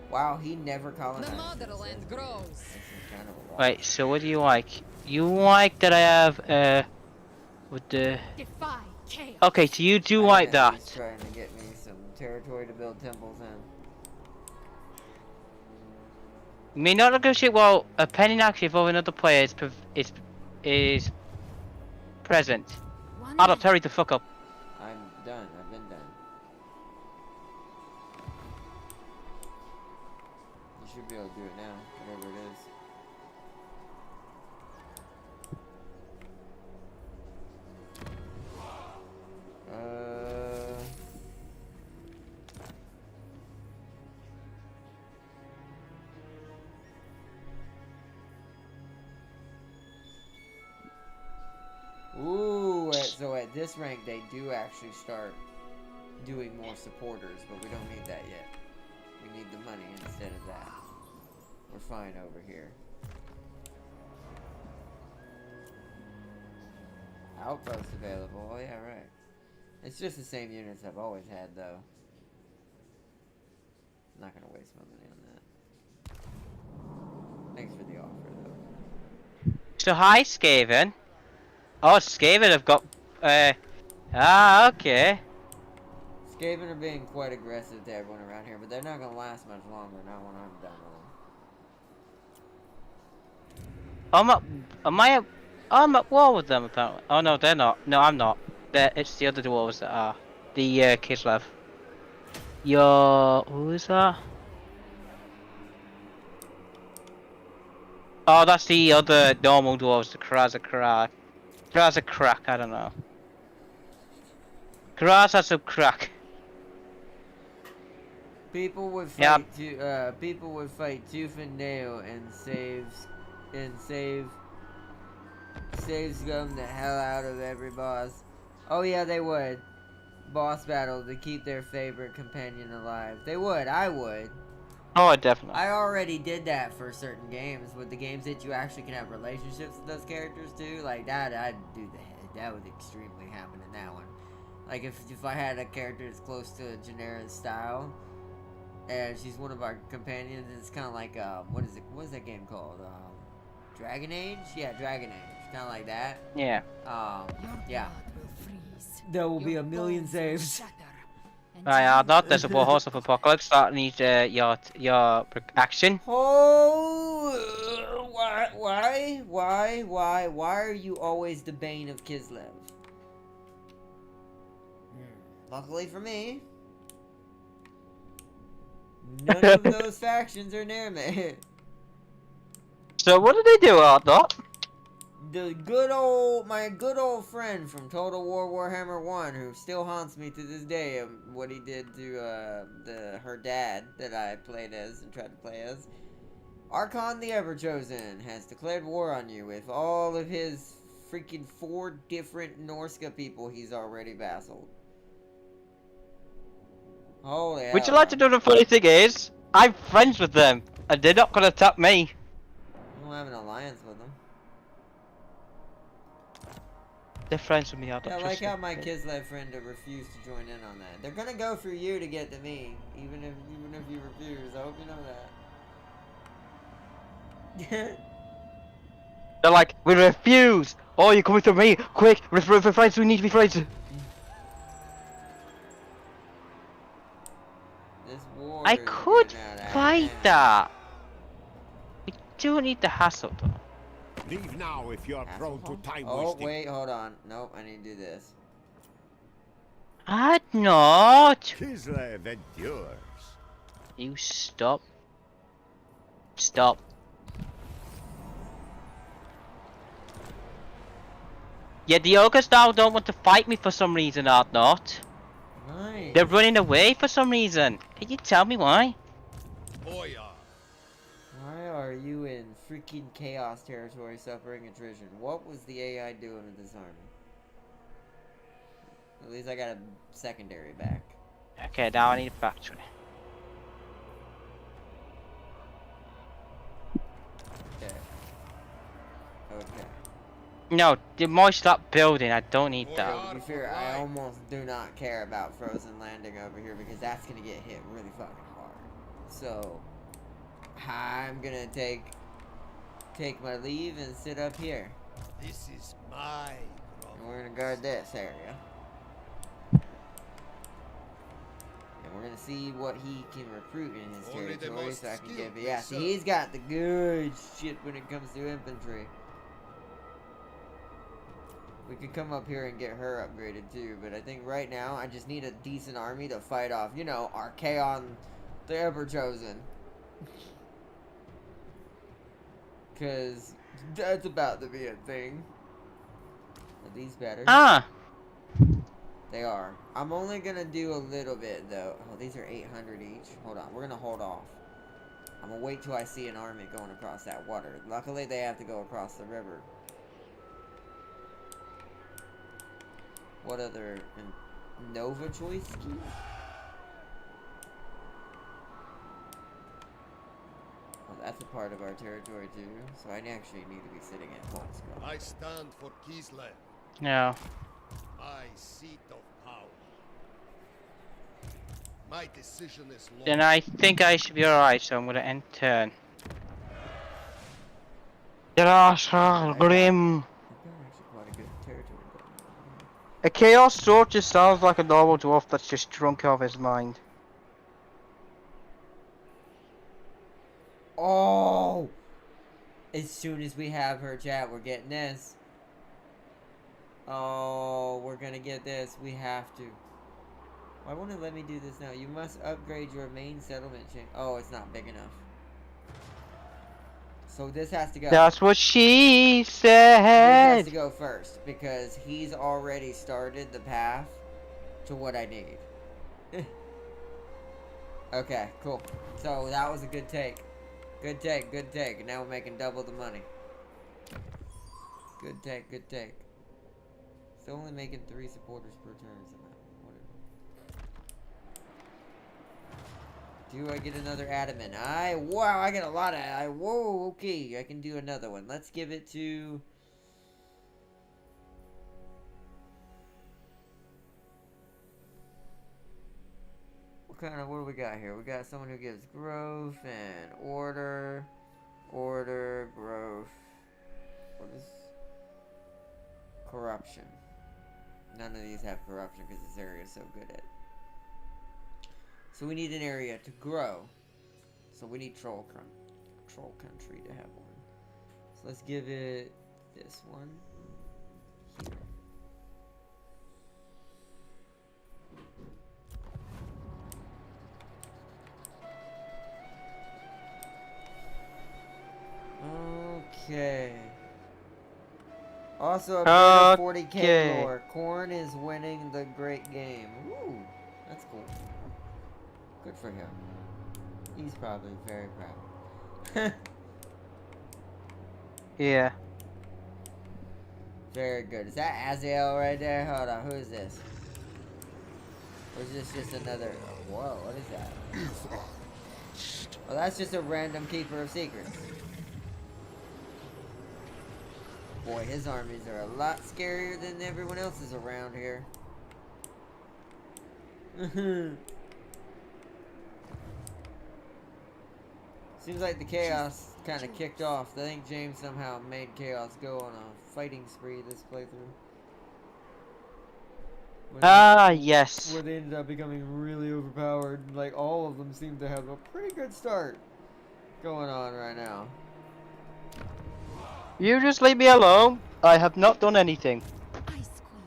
Wow, he never The colonized. motherland grows. This is kind of a lot. Wait, so what do you like? You like that I have, with the... Defy chaos. Okay, so you do I like bet he's that. trying to get me some territory to build temples in. You may not negotiate while a pending action involving another player is present. One Adult, hurry the fuck up. I'm done. I've been done. You should be able to do it now, whatever it is. Ooh, so at this rank they do actually start doing more supporters, but we don't need that yet. We need the money instead of that. We're fine over here. Outpost available. Oh yeah, right. It's just the same units I've always had, though. I'm not gonna waste my money on that. Thanks for the offer, though. So hi, Skaven. Oh, Skaven have got, okay. Skaven are being quite aggressive to everyone around here, but they're not gonna last much longer, not when I'm done with them. I'm at war with them apparently. Oh no, they're not. No, I'm not. It's the other dwarves that are. The Kislev. Who is that? Oh, that's the other normal dwarves, the Krazakrak, I don't know. Krazakrak. People would Yep. fight people would fight tooth and nail and saves them the hell out of every boss. Oh yeah, they would. Boss battle to keep their favorite companion alive. They would. I would. Oh, definitely. I already did that for certain games. With the games that you actually can have relationships with those characters too, like that, I'd do that. That would extremely happen in that one. Like if I had a character that's close to Janera's style, and she's one of our companions, it's kind of like what is that game called? Dragon Age? Yeah, Dragon Age. Kind of like that. Yeah. Yeah. Blood will freeze. There will be Your a million bones will saves. shatter, and Right, you not there's a Horse of Apocalypse that needs your action. Oh, why are you always the bane of Kislev? Luckily for me, none of those factions are near me. So what did they do, Not? My good old friend from Total War Warhammer 1, who still haunts me to this day, what he did to her dad that I played as and tried to play as. Archon the Everchosen has declared war on you with all of his freaking 4 different Norska people he's already vassaled. Holy hell. Would you like to know the funny thing is, I'm friends with them, and they're not gonna attack me. I don't have an alliance with them. They're friends with me, I don't Yeah, I trust like how them. my Kislev friend refused to join in on that. They're gonna go through you to get to me, even if you refuse. I hope you know that. They're like, we refuse! Oh, you're coming through me! Quick! We're friends, we need to be friends! This war I is could getting out of fight hand. that! We do need the hassle though. Leave now if you are prone to time Oh, wasting. wait, hold on. Nope, I need to do this. I'd not. Kislev endures. You stop. Stop. Yeah, the ogres now don't want to fight me for some reason, or not. Nice. They're running away for some reason. Can you tell me why? Boya. Why are you in freaking chaos territory suffering attrition? What was the AI doing with this army? At least I got a secondary back. Okay, now I need a factory. Okay. Okay. No, the more you start building, I don't need So that. to be fair, I almost do not care about frozen landing over here because that's gonna get hit really fucking hard. So I'm gonna take my leave and sit up here. This is my And we're gonna guard this area. And we're gonna see what he can recruit in his Only the territory most so I can give skilled it. Yeah, will see, serve. he's got the good shit when it comes to infantry. We could come up here and get her upgraded too, but I think right now I just need a decent army to fight off, you know, Archaon the Ever Chosen. Cause that's about to be a thing. Are these better? Ah! They are. I'm only gonna do a little bit though. Oh, these are 800 each. Hold on, we're gonna hold off. I'm gonna wait till I see an army going across that water. Luckily they have to go across the river. What other Nova choice scheme? Oh, that's a part of our territory too. So I actually need to be sitting at home scrum. I stand for Kislev, No. my seat of power. My decision is law. Then I think I should be alright, so I'm gonna end turn. Grim. We've got actually quite a good territory going on. A chaos sword just sounds like a normal dwarf that's just drunk off his mind. Oh! As soon as we have her chat, we're getting this. Oh, we're gonna get this. We have to. Why won't it let me do this now? You must upgrade your main settlement chain. Oh, it's not big enough. So this has to go. That's what she This has said. to go first because he's already started the path to what I need. Okay, cool. So that was a good take. Good take, good take. Now we're making double the money. Good take, good take. Still only making 3 supporters per turn. So whatever. Do I get another adamant? Wow, I get a lot of. Whoa, okay. I can do another one. Let's give it to. What do we got here? We got someone who gives growth and order, growth. What is corruption? None of these have corruption because this area is so good at. So we need an area to grow. So we need troll country to have one. So let's give it this one here. Okay. Also, a bit of 40k lore. Corn is winning the great game. Ooh, that's cool. Good for him. He's probably very proud. Yeah. Very good. Is that Azael right there? Hold on, who is this? Or is this just another... Whoa, what is that? Oh, that's just a random keeper of secrets. Boy, his armies are a lot scarier than everyone else's around here. Seems like the chaos kind of kicked off. I think James somehow made chaos go on a fighting spree this playthrough. Yes. Where they ended up becoming really overpowered. Like, all of them seem to have a pretty good start going on right now. You just leave me alone. I have not done anything. Ice Queen.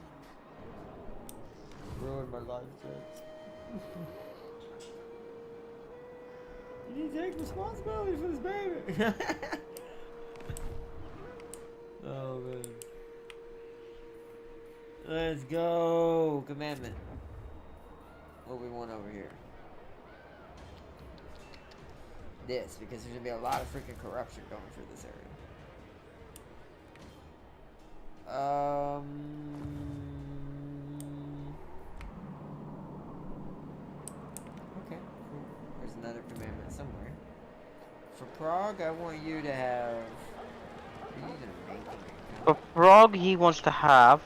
Ruined my life, Jax. You need to take responsibility for this baby. Oh man. Let's go. Commandment. What we want over here? This, because there's gonna be a lot of freaking corruption going through this area. Okay, cool. There's another commandment somewhere. For Prague, I want you to have. You need to make an account. For Frog, he wants to have.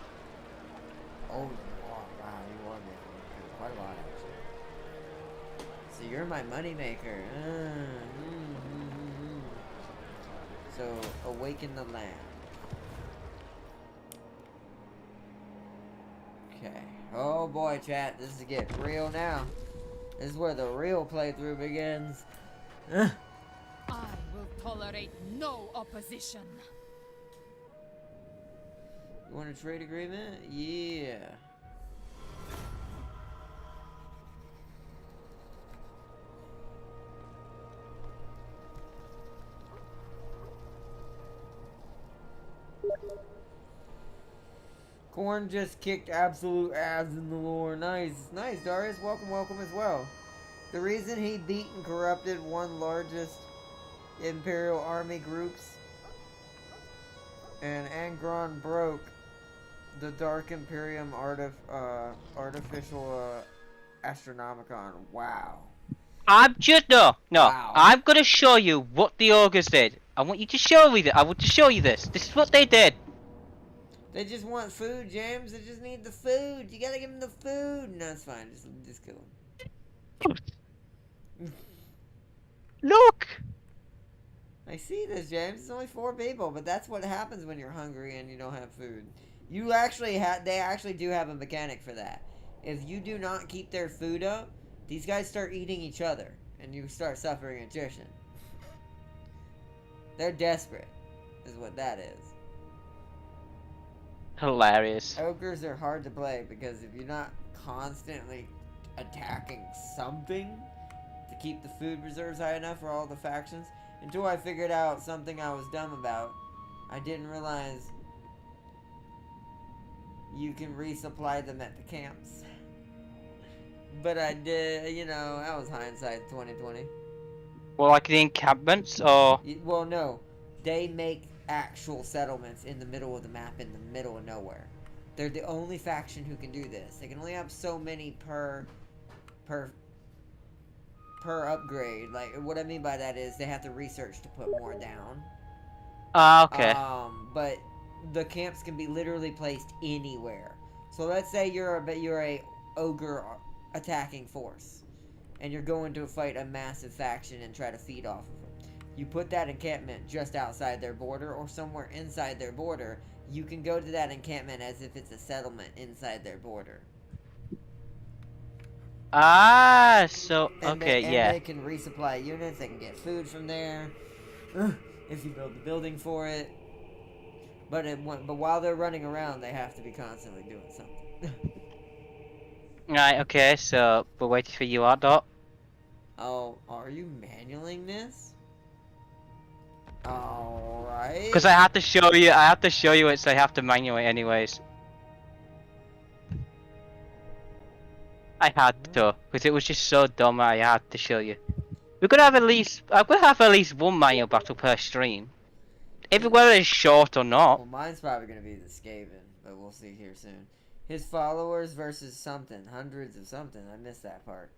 Oh, you are. Wow, you are making an account. Quite a lot, actually. So you're my moneymaker. So, awaken the land. Okay. Oh boy, chat. This is getting real now. This is where the real playthrough begins. I will tolerate no opposition. You want a trade agreement? Yeah. Corn just kicked absolute ass in the lore. Nice. Nice, Darius. Welcome, welcome as well. The reason he beat and corrupted one largest Imperial army groups and Angron broke the Dark Imperium artificial Astronomicon. Wow. I'm just no. Wow. I'm gonna show you what the ogres did. I want you to show me that. I want to show you this. This is what they did. They just want food, James. They just need the food. You gotta give them the food. No, it's fine. Just kill them. Look. I see this, James. It's only 4 people, but that's what happens when you're hungry and you don't have food. You actually they actually do have a mechanic for that. If you do not keep their food up, these guys start eating each other, and you start suffering attrition. They're desperate, is what that is. Hilarious. Ogres are hard to play because if you're not constantly attacking something to keep the food reserves high enough for all the factions, until I figured out something I was dumb about, I didn't realize you can resupply them at the camps. But I did, you know, that was hindsight 2020. Well, like the encampments, or Well, no, they make actual settlements in the middle of the map, in the middle of nowhere. They're the only faction who can do this. They can only have so many per upgrade. Like, what I mean by that is they have to research to put more down. okay. But the camps can be literally placed anywhere. So let's say you're a ogre attacking force, and you're going to fight a massive faction and try to feed off of them. You put that encampment just outside their border or somewhere inside their border. You can go to that encampment as if it's a settlement inside their border. So And okay, and they can resupply units. They can get food from there if you build the building for it. But while they're running around, they have to be constantly doing something. Right. Okay. So we're waiting for you, Dot. Oh, are you manualing this? All right. Because I have to show you. I have to show you it, so I have to manual it anyways. I had to, because it was just so dumb. I had to show you. We're gonna have at least. I'm gonna have at least one manual battle per stream. Even whether it's short or not. Well, mine's probably gonna be the Skaven, but we'll see here soon. His followers versus something, hundreds of something. I missed that part.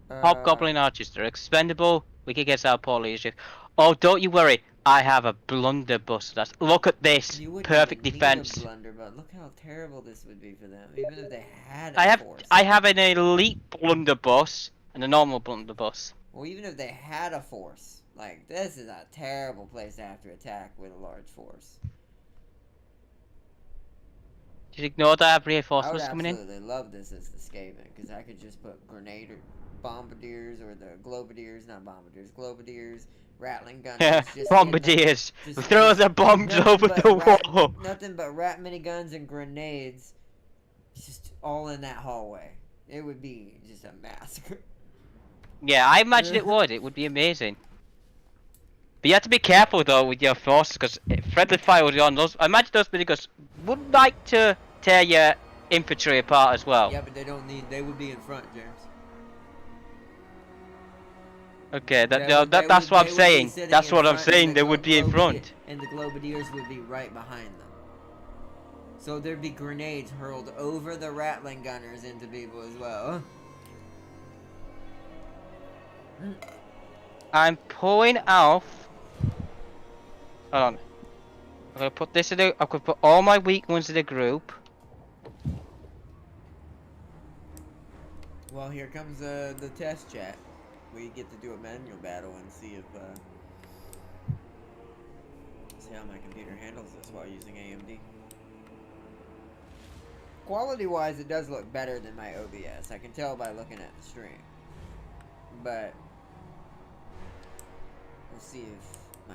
Hobgoblin archers, they're expendable. We can get our poor leadership. Oh, don't you worry. I have a blunderbuss. Look at this. You wouldn't Perfect even need defense. a blunderbuss. Look how terrible this would be for them, even if they had a I have force. I have an elite blunderbuss and a normal blunderbuss. Well, even if they had a force, like, this is a terrible place to have to attack with a large force. Just ignore that I have I would reinforcements coming in. absolutely love this as the Skaven, because I could just put bombardiers, or the globadiers, not bombardiers, globadiers, Rattling gunners. Yeah, just in the- bombardiers. just- Throw just the bombs nothing over but the wall. Nothing but rat miniguns and grenades, just all in that hallway. It would be just a massacre. Yeah, I imagine it would. It would be amazing. But you have to be careful though with your forces, because friendly fire will be on those. I imagine those miniguns would like to tear your infantry apart as well. Yeah, but they don't need. They would be in front, James. Okay, They that's would- what they I'm would be saying. sitting That's in what I'm front, and saying. the They would be in front. And the globadiers would be right behind them. So there'd be grenades hurled over the rattling gunners into people as well. I'm pulling off. Hold on. I'm gonna put this in the. I'm gonna put all my weak ones in a group. Well, here comes the test chat. We get to do a manual battle and see if see how my computer handles this while using AMD. Quality-wise, it does look better than my OBS. I can tell by looking at the stream. But we'll see if my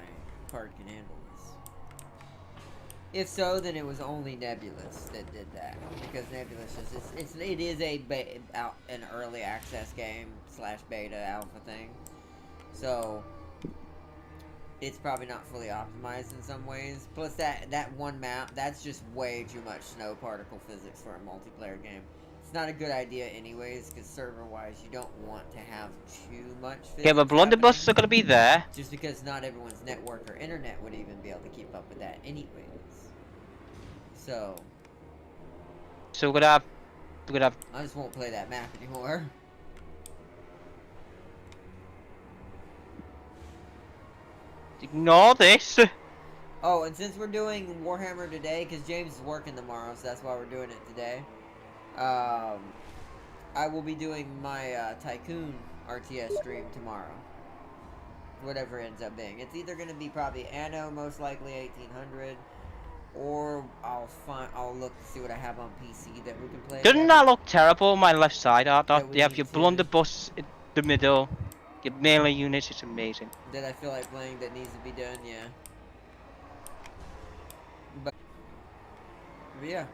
card can handle this. If so, then it was only Nebulous that did that, because Nebulous it is an early access game / beta alpha thing, so it's probably not fully optimized in some ways. Plus that one map, that's just way too much snow particle physics for a multiplayer game. It's not a good idea anyways, because server-wise, you don't want to have too much physics. Yeah, but blunderbusses are gonna be there. Just because not everyone's network or internet would even be able to keep up with that anyways. So we're gonna have. I just won't play that map anymore. Ignore this. Oh, and since we're doing Warhammer today, because James is working tomorrow, so that's why we're doing it today. I will be doing my Tycoon RTS stream tomorrow. Whatever it ends up being. It's either going to be probably Anno, most likely 1800, or I'll look to see what I have on PC that we can play. Doesn't that look terrible on my left side, Art? That You have we your need to- blunderbuss in the middle, your melee units, it's amazing. That I feel like playing that needs to be done, yeah. But yeah.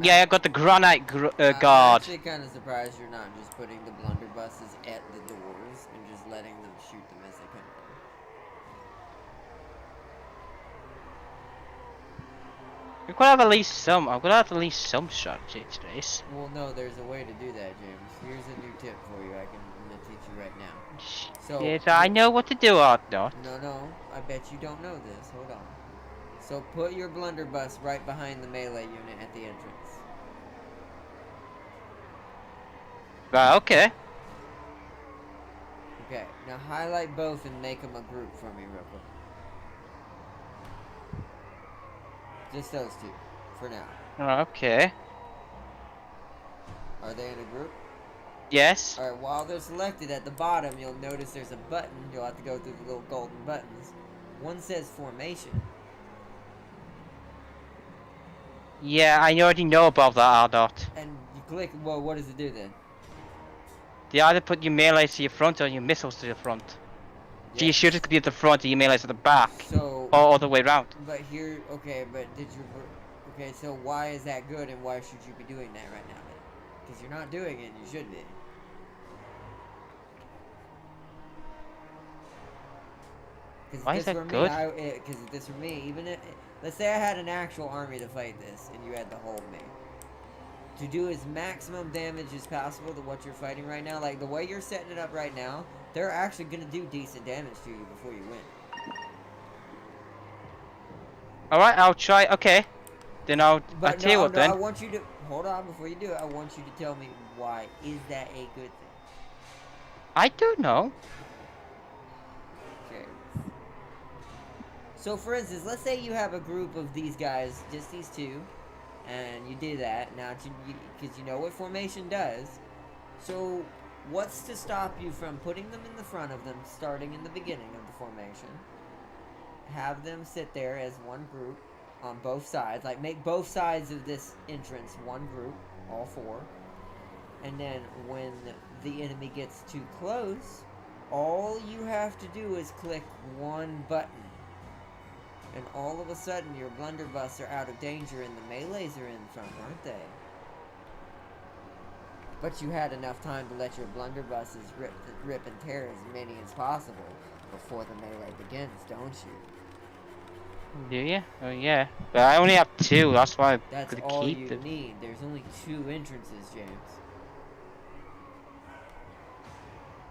Yeah, I got the granite guard. I'm actually kind of surprised you're not just putting the blunderbusses at the doors and just letting them shoot them as they come in. We're gonna have at least some. I'm gonna have at least some strategy to this. Well, no, there's a way to do that, James. Here's a new tip for you. I'm gonna teach you right now. So Yes, I know what to do, Art. Not. No, I bet you don't know this. Hold on. So put your blunderbuss right behind the melee unit at the entrance. Right. Okay. Okay, now highlight both and make them a group for me real quick. Just those two, for now. Okay. Are they in a group? Yes. Alright, while they're selected at the bottom, you'll notice there's a button. You'll have to go through the little golden buttons. One says formation. Yeah, I already know about that, Ardot. And you click, well, what does it do then? You either put your melee to your front or your missiles to your front. So your shooters could be at the front and your melees at the back. So, Or all the way around. but here, okay, but did you, okay, so why is that good and why should you be doing that right now then? Because you're not doing it, you should be. Why is that good? Because if this were me, even if, let's say I had an actual army to fight this, and you had to hold me. To do as maximum damage as possible to what you're fighting right now, like the way you're setting it up right now, they're actually going to do decent damage to you before you win. Alright, I'll try. Okay. Then I'll tell you what then. I want you to, hold on, before you do it, I want you to tell me why. Is that a good thing? I don't know. Okay. So for instance, let's say you have a group of these guys, just these two, and you do that. Now, because you know what formation does. So, what's to stop you from putting them in the front of them, starting in the beginning of the formation? Have them sit there as one group on both sides. Like, make both sides of this entrance one group, all four. And then when the enemy gets too close, all you have to do is click one button. And all of a sudden, your blunderbuss are out of danger and the melees are in front, aren't they? But you had enough time to let your blunderbusses rip and tear as many as possible before the melee begins, don't you? Do you? Oh yeah. But I only have 2, that's why I'm That's gonna all keep you them. need. There's only 2 entrances, James.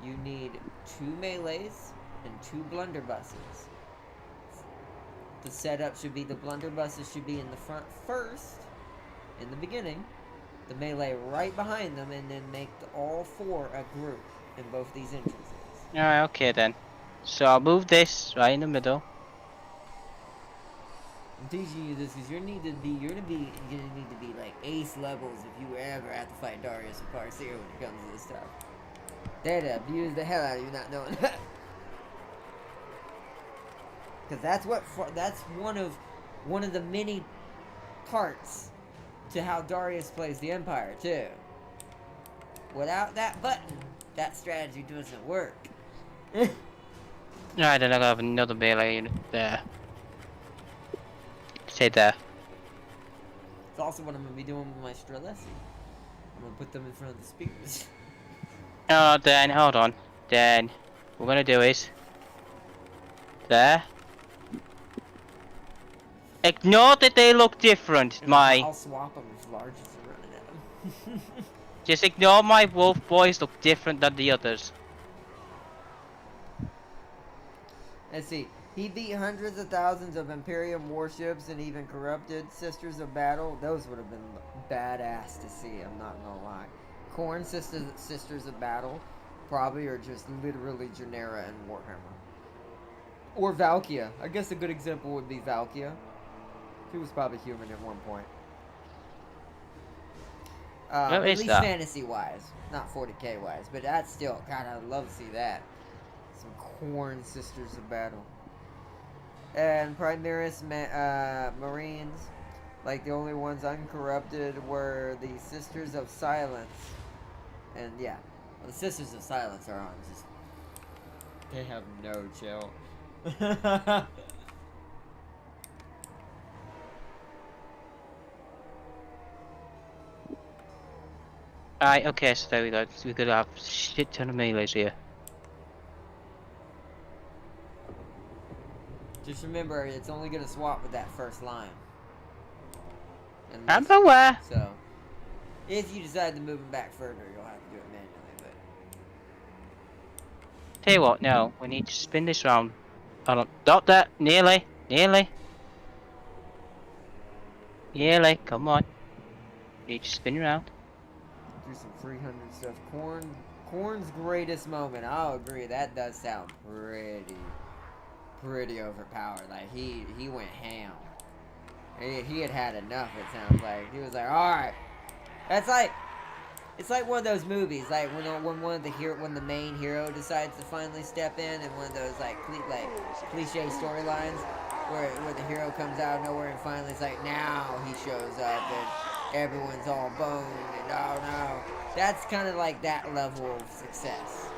You need 2 melees and 2 blunderbusses. The setup should be the blunderbusses should be in the front first, in the beginning, the melee right behind them, and then make all 4 a group in both these entrances. Alright, okay then. So I'll move this right in the middle. I'm teaching you this because you're gonna need to be like ace levels if you ever have to fight Darius or Parseer when it comes to this stuff. They'd abuse the hell out of you not knowing that. Because that's one of the many parts to how Darius plays the Empire too. Without that button, that strategy doesn't work. Alright, then I'll have another melee unit there. Stay there. It's also what I'm gonna be doing with my Strelesi. I'm gonna put them in front of the spears. Oh, then, hold on. Then, what we're gonna do is... There. Ignore that they look different, I'll swap them as large as they're running at them. Just ignore my wolf boys look different than the others. Let's see. He beat hundreds of thousands of Imperium warships and even corrupted Sisters of Battle. Those would have been badass to see, I'm not gonna lie. Khorne Sisters of Battle probably are just literally Genera and Warhammer. Or Valkia. I guess a good example would be Valkia. She was probably human at one point. At least fantasy-wise. Not 40k-wise. But that's still, God, I'd love to see that. Some Khorne Sisters of Battle. And Primaris Marines. Like, the only ones uncorrupted were the Sisters of Silence. And, yeah. Well, the Sisters of Silence are on just... They have no chill. Alright, okay, so there we go. We could have a shit ton of melees here. Just remember, it's only going to swap with that first line. I'm aware. So, if you decide to move them back further, you'll have to do it manually, but... Tell you what, no, we need to spin this round. Hold on, not that, nearly, come on. Need to spin around. Do some 300 stuff. Khorne's greatest moment, I'll agree, that does sound pretty overpowered. Like, he went ham. He had enough, it sounds like. He was like, alright. That's like, it's like one of those movies, like when the main hero decides to finally step in, and one of those like cliche storylines where the hero comes out of nowhere and finally it's like, now he shows up and everyone's all boned and oh no. That's kind of like that level of success.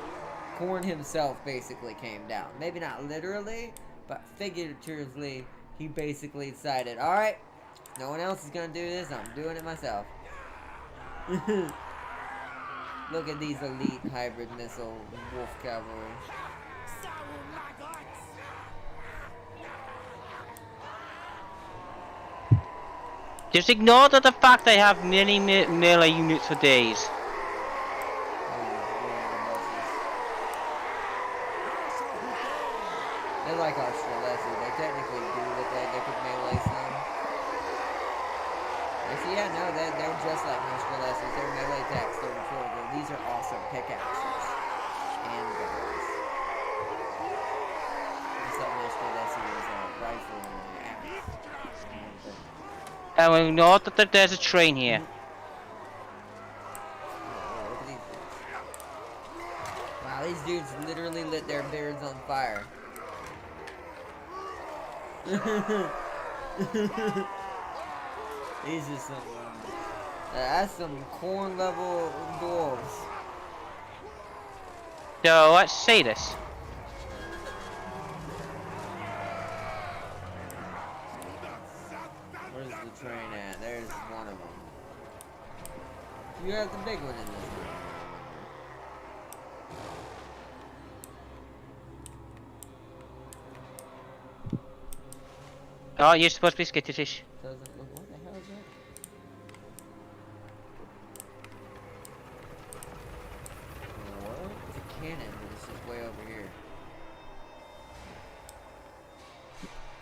Khorne himself basically came down. Maybe not literally, but figuratively, he basically decided, alright, no one else is gonna do this, I'm doing it myself. Look at these elite hybrid missile wolf cavalry. Just ignore the fact they have many melee units for days. They're like our Strelesi. They technically do look like they could melee some. Yeah, no, they're just like most Strelesi. They're melee attacks 34. These are also pickaxes and guns. Just like most Strelesi is a rifle and an axe. And we know that there's a train here. Oh, look at these dudes. Wow, these dudes literally lit their beards on fire. These are some That's some corn level dwarves. So let's see this. Where's the train at? There's one of them. You have the big one in this one. Oh, you're supposed to be skittish. Doesn't look. What the hell is that? What? It's a cannon, but it's just way over here.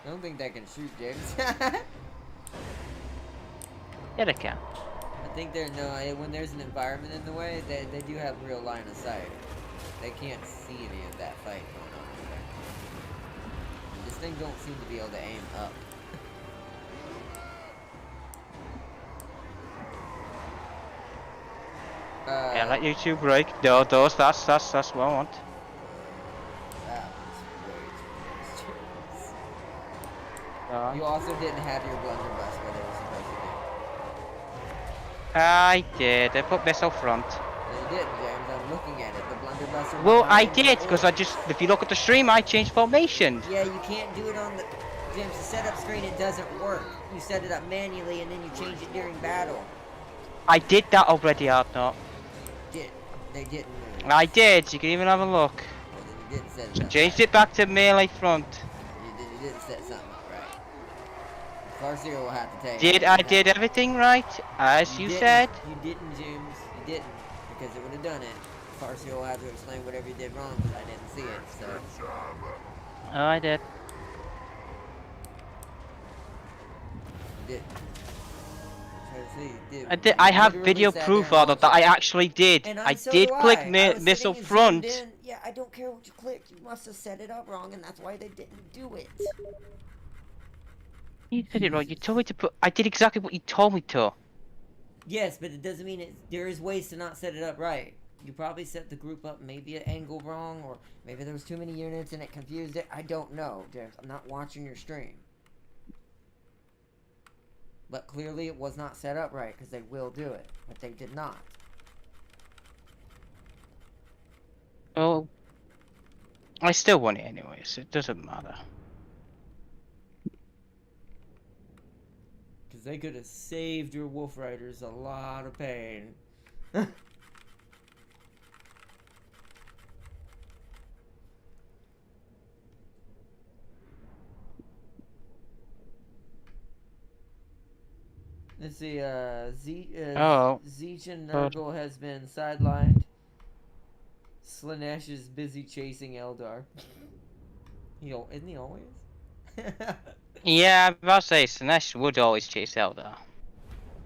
I don't think that can shoot, James. Yeah, they can. I think they're no. When there's an environment in the way, they do have real line of sight. They can't see any of that fight going on over there. This thing don't seem to be able to aim up. Yeah, let you two break. No, those. That's what I want. That was way too close. Uh, You also didn't have your blunderbuss where they were supposed to be. I did. I put this up front. No, you didn't, James. I'm looking at it. The blunderbuss are Well, I behind the did because I orc. just. If you look at the stream, I changed formations. Yeah, you can't do it on the... James, the setup screen, it doesn't work. You set it up manually and then you change it during battle. I did that already, Art. They didn't move. I did. You can even have a look. Well, then you didn't set it So up changed right. it back to melee front. You didn't set something up right. Farseer will have to tell you. Did I did everything right as you didn't- said? You didn't, James. You didn't. Because it would have done it. Farseer will have to explain whatever you did wrong because I didn't see it, so... Oh, I did. You didn't. Try to see, you did. I did. I have Literally video sat proof there and of that watched I it. actually did. And I so did do click I was missile sitting and front. zoomed in. Yeah, I don't care what you clicked. You must have set it up wrong, and that's why they didn't do it. You did it wrong. You told me to put. I did exactly what you told me to. Yes, but it doesn't mean there is ways to not set it up right. You probably set the group up maybe an angle wrong, or maybe there was too many units and it confused it. I don't know, James. I'm not watching your stream. But clearly it was not set up right, because they will do it. But they did not. Oh, I still won it anyways. It doesn't matter. Because they could have saved your Wolf Riders a lot of pain. Let's see, Zeech and Nurgle has been sidelined. Slanesh is busy chasing Eldar. Isn't he always? Yeah, I'm about to say Slanesh would always chase Eldar.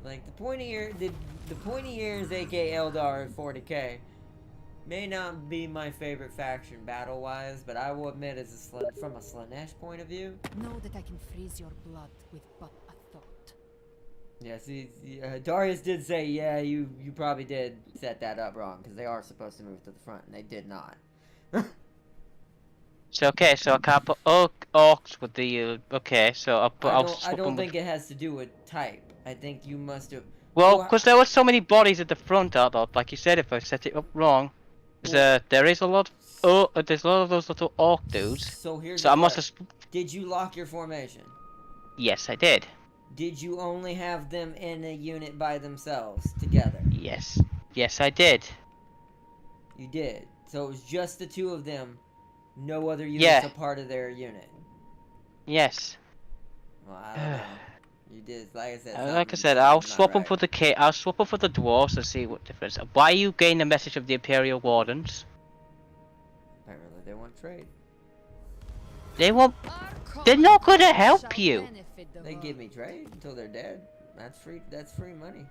Like, the pointy ears, aka Eldar at 40k, may not be my favorite faction battle-wise, but I will admit, from a Slanesh point of view... Know that I can freeze your blood with but a thought. Yeah, see, Darius did say, yeah, you probably did set that up wrong, because they are supposed to move to the front, and they did not. So okay, so I can't put orcs with the okay. So I'll put. I don't think it has to do with type. I think you must have... Well, because there were so many bodies at the front, like you said, if I set it up wrong, there is a lot. There's a lot of those little orc dudes. So here's So I must have. Did you lock your formation? Yes, I did. Did you only have them in a unit by themselves, together? Yes. Yes, I did. You did. So it was just the two of them, no other units a part of their unit. Yes. Well, I don't know. You did, like I said, I'll swap them for the I'll swap them for the dwarves and see what difference. Why are you getting the message of the Imperial Wardens? Apparently they want trade. They won't. They're not gonna help you. They give me trade until they're dead. That's free money.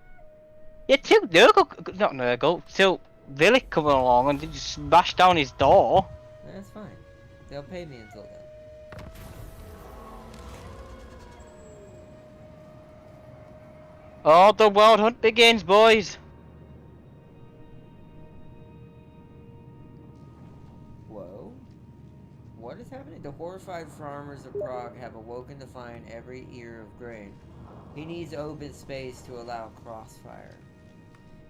Yeah, till Nurgle, not Nurgle, till Villic come along and just smash down his door. That's fine. They'll pay me until then. Oh, the wild hunt begins, boys. Whoa. What is happening? The horrified farmers of Prague have awoken to find every ear of grain. He needs open space to allow crossfire.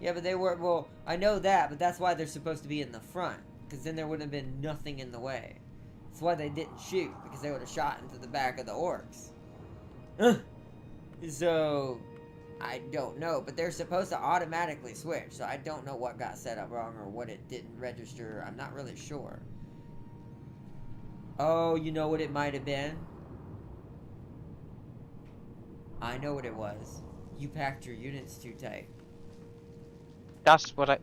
Yeah, but they were, well, I know that, but that's why they're supposed to be in the front. Because then there would have been nothing in the way. That's why they didn't shoot, because they would have shot into the back of the orcs. So, I don't know, but they're supposed to automatically switch, so I don't know what got set up wrong or what it didn't register. I'm not really sure. Oh, you know what it might have been? I know what it was. You packed your units too tight. That's what I.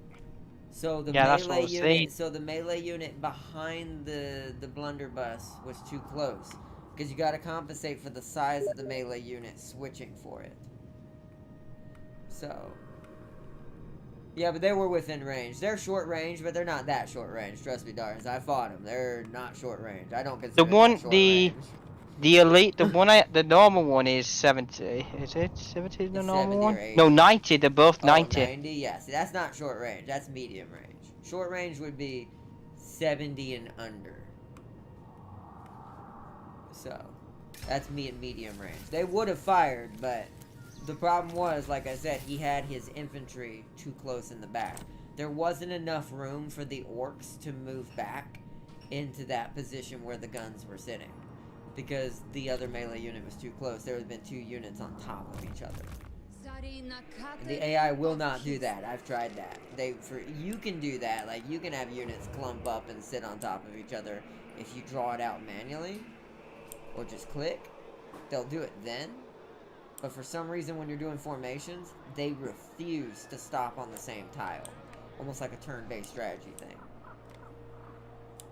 So the Yeah, that's what I melee was unit, saying. so the melee unit behind the blunderbuss was too close, because you got to compensate for the size of the melee unit switching for it. So, yeah, but they were within range. They're short range, but they're not that short range. Trust me, darlings. I fought them. They're not short range. I don't consider them short range. The elite, the normal one is 70. Is it 70? The It's normal 70 or one? 80. No, 90. They're both 90. 90? Yeah, see, that's not short range. That's medium range. Short range would be 70 and under. So, that's me at medium range. They would have fired, but the problem was, like I said, he had his infantry too close in the back. There wasn't enough room for the orcs to move back into that position where the guns were sitting. Because the other melee unit was too close. There would have been two units on top of each other. And the AI will not do that. I've tried that. You can do that. Like, you can have units clump up and sit on top of each other if you draw it out manually. Or just click. They'll do it then. But for some reason, when you're doing formations, they refuse to stop on the same tile. Almost like a turn-based strategy thing.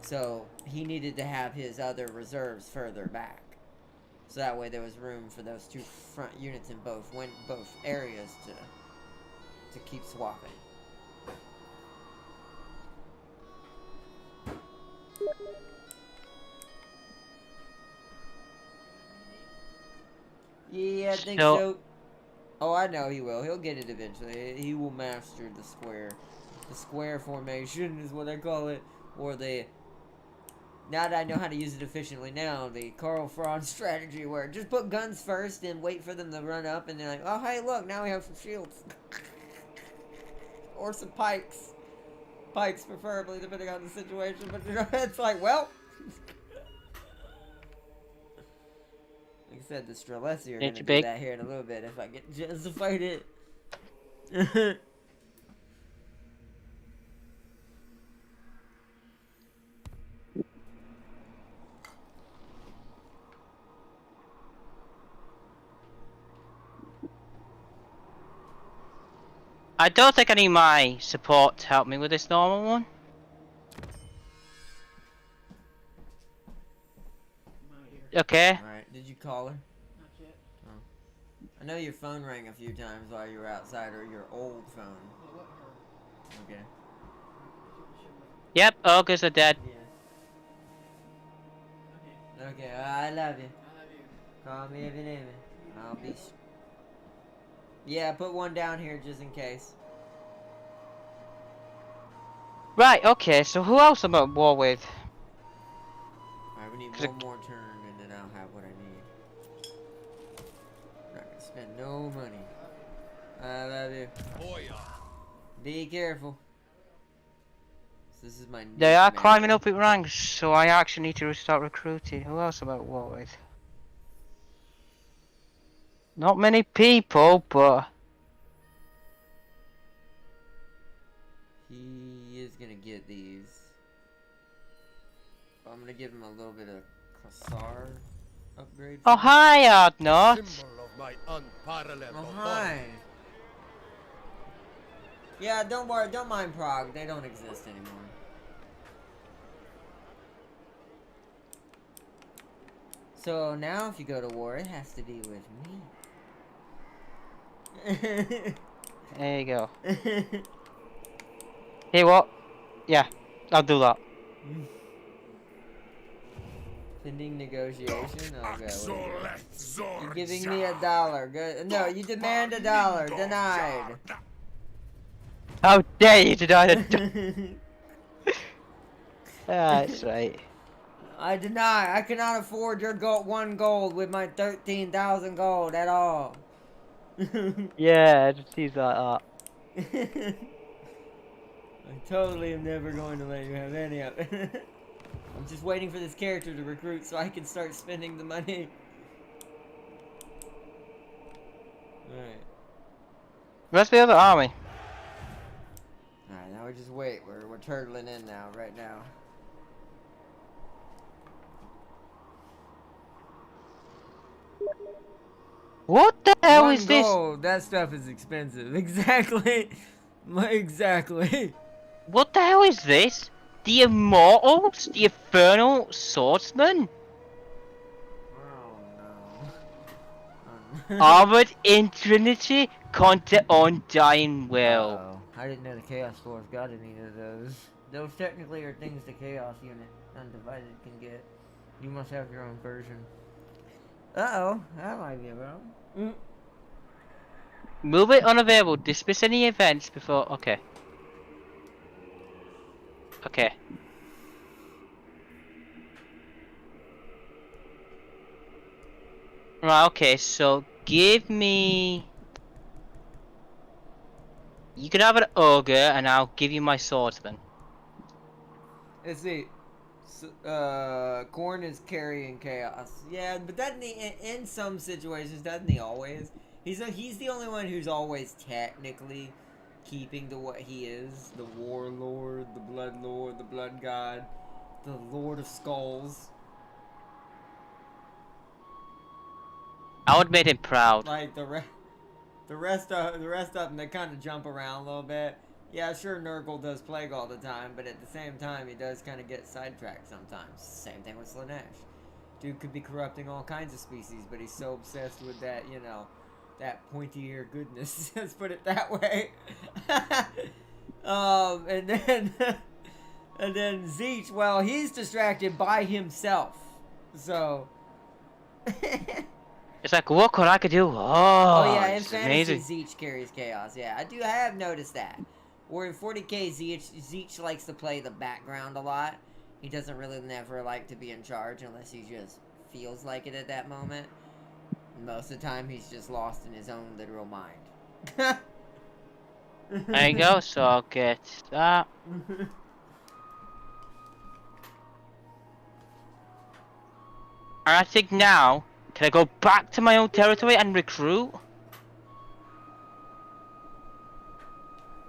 So, he needed to have his other reserves further back. So that way there was room for those two front units in both areas to keep swapping. Yeah, I think so. Oh, I know he will. He'll get it eventually. He will master the square. The square formation is what I call it. Or the... Now that I know how to use it efficiently now, the Carl Fraud strategy where just put guns first and wait for them to run up and they're like, oh hey look, now we have some shields. Or some pikes. Pikes preferably, depending on the situation, but you know, it's like, well. Like I said, the Streletsy are going to do that here in a little bit if I get a chance to fight it. I don't think I need my support to help me with this normal one. Okay. Alright, did you call her? Not yet. Oh. I know your phone rang a few times while you were outside, or your old phone. It wasn't her. Okay. Yep, ogres are dead. Yeah. Okay, I love you. I love you. Call me if you need me. I'll be... Yeah, put one down here just in case. Right, okay, so who else am I at war with? Alright, we need one more turn and then I'll have what I need. I'm not gonna spend no money. I love you. Be careful. So this is my They are new climbing map. up in ranks, so I actually need to start recruiting. Who else am I at war with? Not many people, but... He is gonna get these. I'm gonna give him a little bit of Kassar upgrade. Oh, hi, Ardnot. Symbol of my unparalleled Oh, authority. hi. Yeah, don't worry, don't mind Prague. They don't exist anymore. So now if you go to war, it has to be with me. There you go. Hey, what? Yeah, I'll do that. Pending negotiation? Oh god, what is it? You're giving me $1. Good. No, you demand $1. Denied. How dare you deny the... That's right. I deny. I cannot afford your 1 gold with my 13,000 gold at all. Yeah, it seems like that. I totally am never going to let you have any of it. I'm just waiting for this character to recruit so I can start spending the money. Alright. Where's the other army? Alright, now we just wait. We're turtling in now, right now. What the hell 1 is this? gold. That stuff is expensive. Exactly. Exactly. What the hell is this? The Immortals? The Infernal Swordsman? Oh no. Armored in Trinity? Content Undying Will. Uh-oh. I didn't know the Chaos Dwarf got any of those. Those technically are things the Chaos Unit Undivided can get. You must have your own version. Uh-oh. That might be a problem. Move it unavailable. Dismiss any events before. Okay. Okay. Right, okay, so give me. You can have an ogre, and I'll give you my swordsman. Let's see. Korn is carrying chaos. Yeah, but doesn't he, in some situations, doesn't he always? He's the only one who's always technically keeping to what he is. The warlord, the blood lord, the blood god, the lord of skulls. I would make him proud. Like the rest of them, they kind of jump around a little bit. Yeah, sure, Nurgle does plague all the time, but at the same time, he does kind of get sidetracked sometimes. Same thing with Slanesh. Dude could be corrupting all kinds of species, but he's so obsessed with that, you know, that pointy-ear goodness. Let's put it that way. And then, and then Zeech, well, he's distracted by himself. So. It's like, what could I could do? Oh yeah, in it's fantasy, amazing. Zeech carries chaos. Yeah, I have noticed that. Or in 40k, Zeech likes to play the background a lot. He doesn't really never like to be in charge unless he just feels like it at that moment. Most of the time, he's just lost in his own literal mind. There you go, so I'll get that. And I think now, can I go back to my own territory and recruit?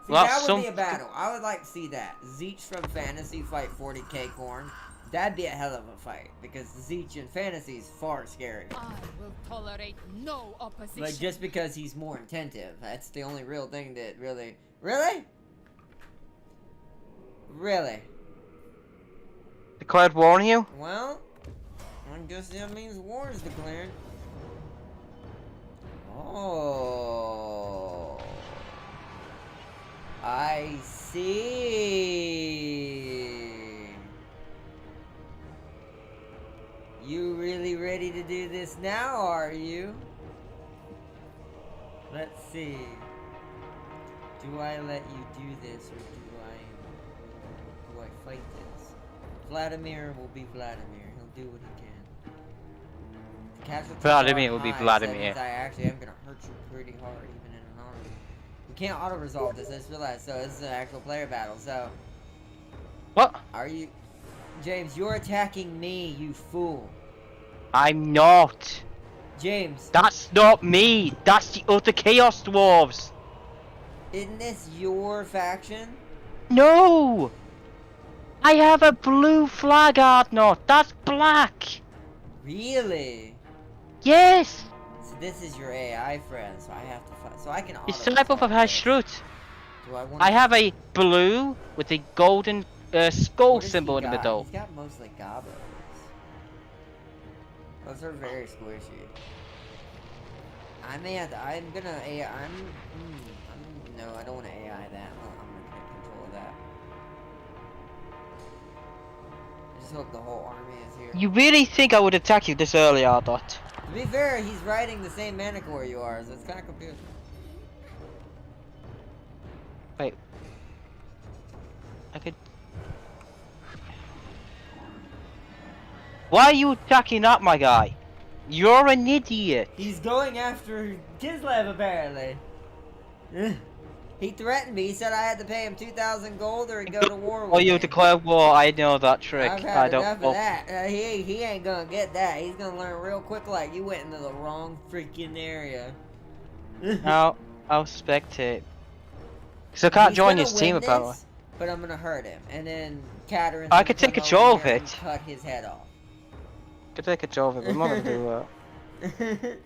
See, Well, that would be a battle. I would like to see that. Zeech from Fantasy fight 40k Korn. That'd be a hell of a fight. Because Zeech in Fantasy is far scarier. I will tolerate no opposition. Like, just because he's more attentive. That's the only real thing that really... Really? Really? Declared war on you? Well, I guess that means war is declared. Oh... I see. You really ready to do this now, are you? Let's see. Do I let you do this, or do I fight this? Vladimir will be Vladimir. He'll do what he can. The casualties Vladimir are will be high, Vladimir. so that means I actually am gonna hurt you pretty hard, even in an auto. We can't auto-resolve this, I just realized, so this is an actual player battle, so... What? Are you... James, you're attacking me, you fool. I'm not. James, That's not me. That's the other Chaos Dwarves. isn't this your faction? No. I have a blue flag, Ardnot. That's black. Really? Yes. So this is your AI friend, so I have to fight. So I can It's auto-resolve type of this. Hashrut. Do I want I have a blue with a golden skull What has he symbol in the got? middle. He's got mostly goblins. Those are very squishy. I may have to, I'm gonna AI, no, I don't want to AI that. I'm gonna take control of that. I just hope the whole army is here. You really think I would attack you this early, Ardnot? To be fair, he's riding the same Manicore you are, so it's kind of confusing. Wait. I could... Why are you attacking up, my guy? You're an idiot. He's going after Kislev, apparently. He threatened me. He said I had to pay him 2,000 gold or he'd go to war with Oh, you me. declare war. I know that trick. I've I had don't. enough of that. He ain't gonna get that. He's gonna learn real quick like you went into the wrong freaking area. I'll spectate. Cause I can't join He's his gonna team win apparently. this, but I'm gonna hurt him. And then Caterin. I could take control of it. Cut his head off. Could take a job of it, but I'm not gonna do that.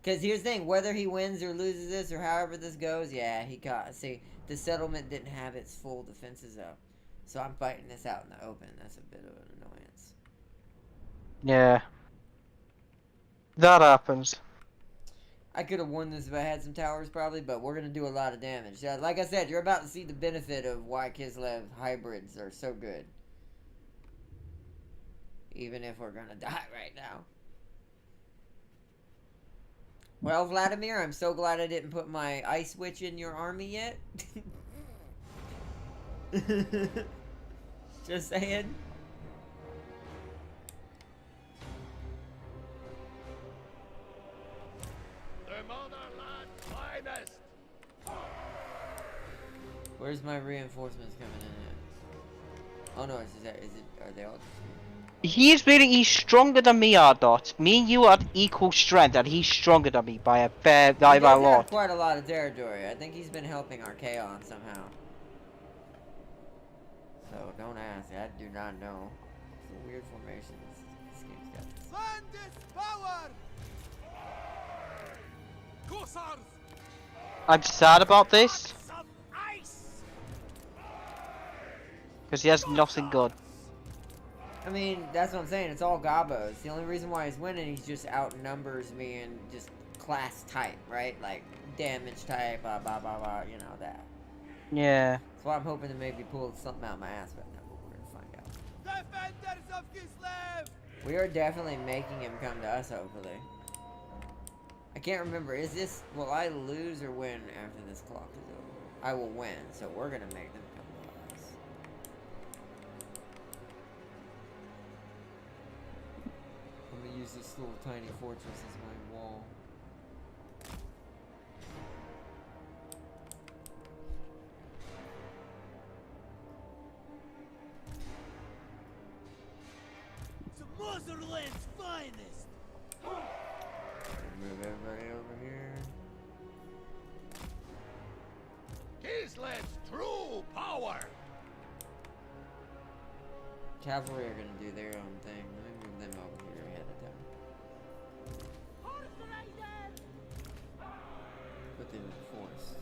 Because here's the thing, whether he wins or loses this or however this goes, yeah, he got. See, the settlement didn't have its full defenses up. So I'm fighting this out in the open. That's a bit of an annoyance. Yeah. That happens. I could have won this if I had some towers probably, but we're going to do a lot of damage. Yeah, like I said, you're about to see the benefit of why Kislev hybrids are so good. Even if we're going to die right now. Well, Vladimir, I'm so glad I didn't put my ice witch in your army yet. Just saying. The motherland's finest. Where's my reinforcements coming in at? Oh no, are they all just He's stronger than me, Ardot. Me and you are equal strength, and he's stronger than me by a fair, by a He does lot. have quite a lot of territory. I think he's been helping our Chaos somehow. So don't ask. I do not know. It's a weird formation. This game's got. Land is power. Corsairs. I'm sad about this Some ice. because he has nothing good. I mean, that's what I'm saying. It's all gobos. The only reason why he's winning, he's just outnumbers me in just class type, right? Like damage type, blah blah blah blah. You know that. Yeah. So I'm hoping to maybe pull something out of my ass right now, but we're gonna find out. Defenders of Kislev. We are definitely making him come to us, hopefully. I can't remember. Is this... Will I lose or win after this clock is over? I will win, so we're gonna make them come to us. I'm gonna use this little tiny fortress as my wall. The motherland's finest. Move everybody over here. Kislev's true power. Cavalry are gonna do their own thing. Let me move them over here ahead of time. Put them in the forest.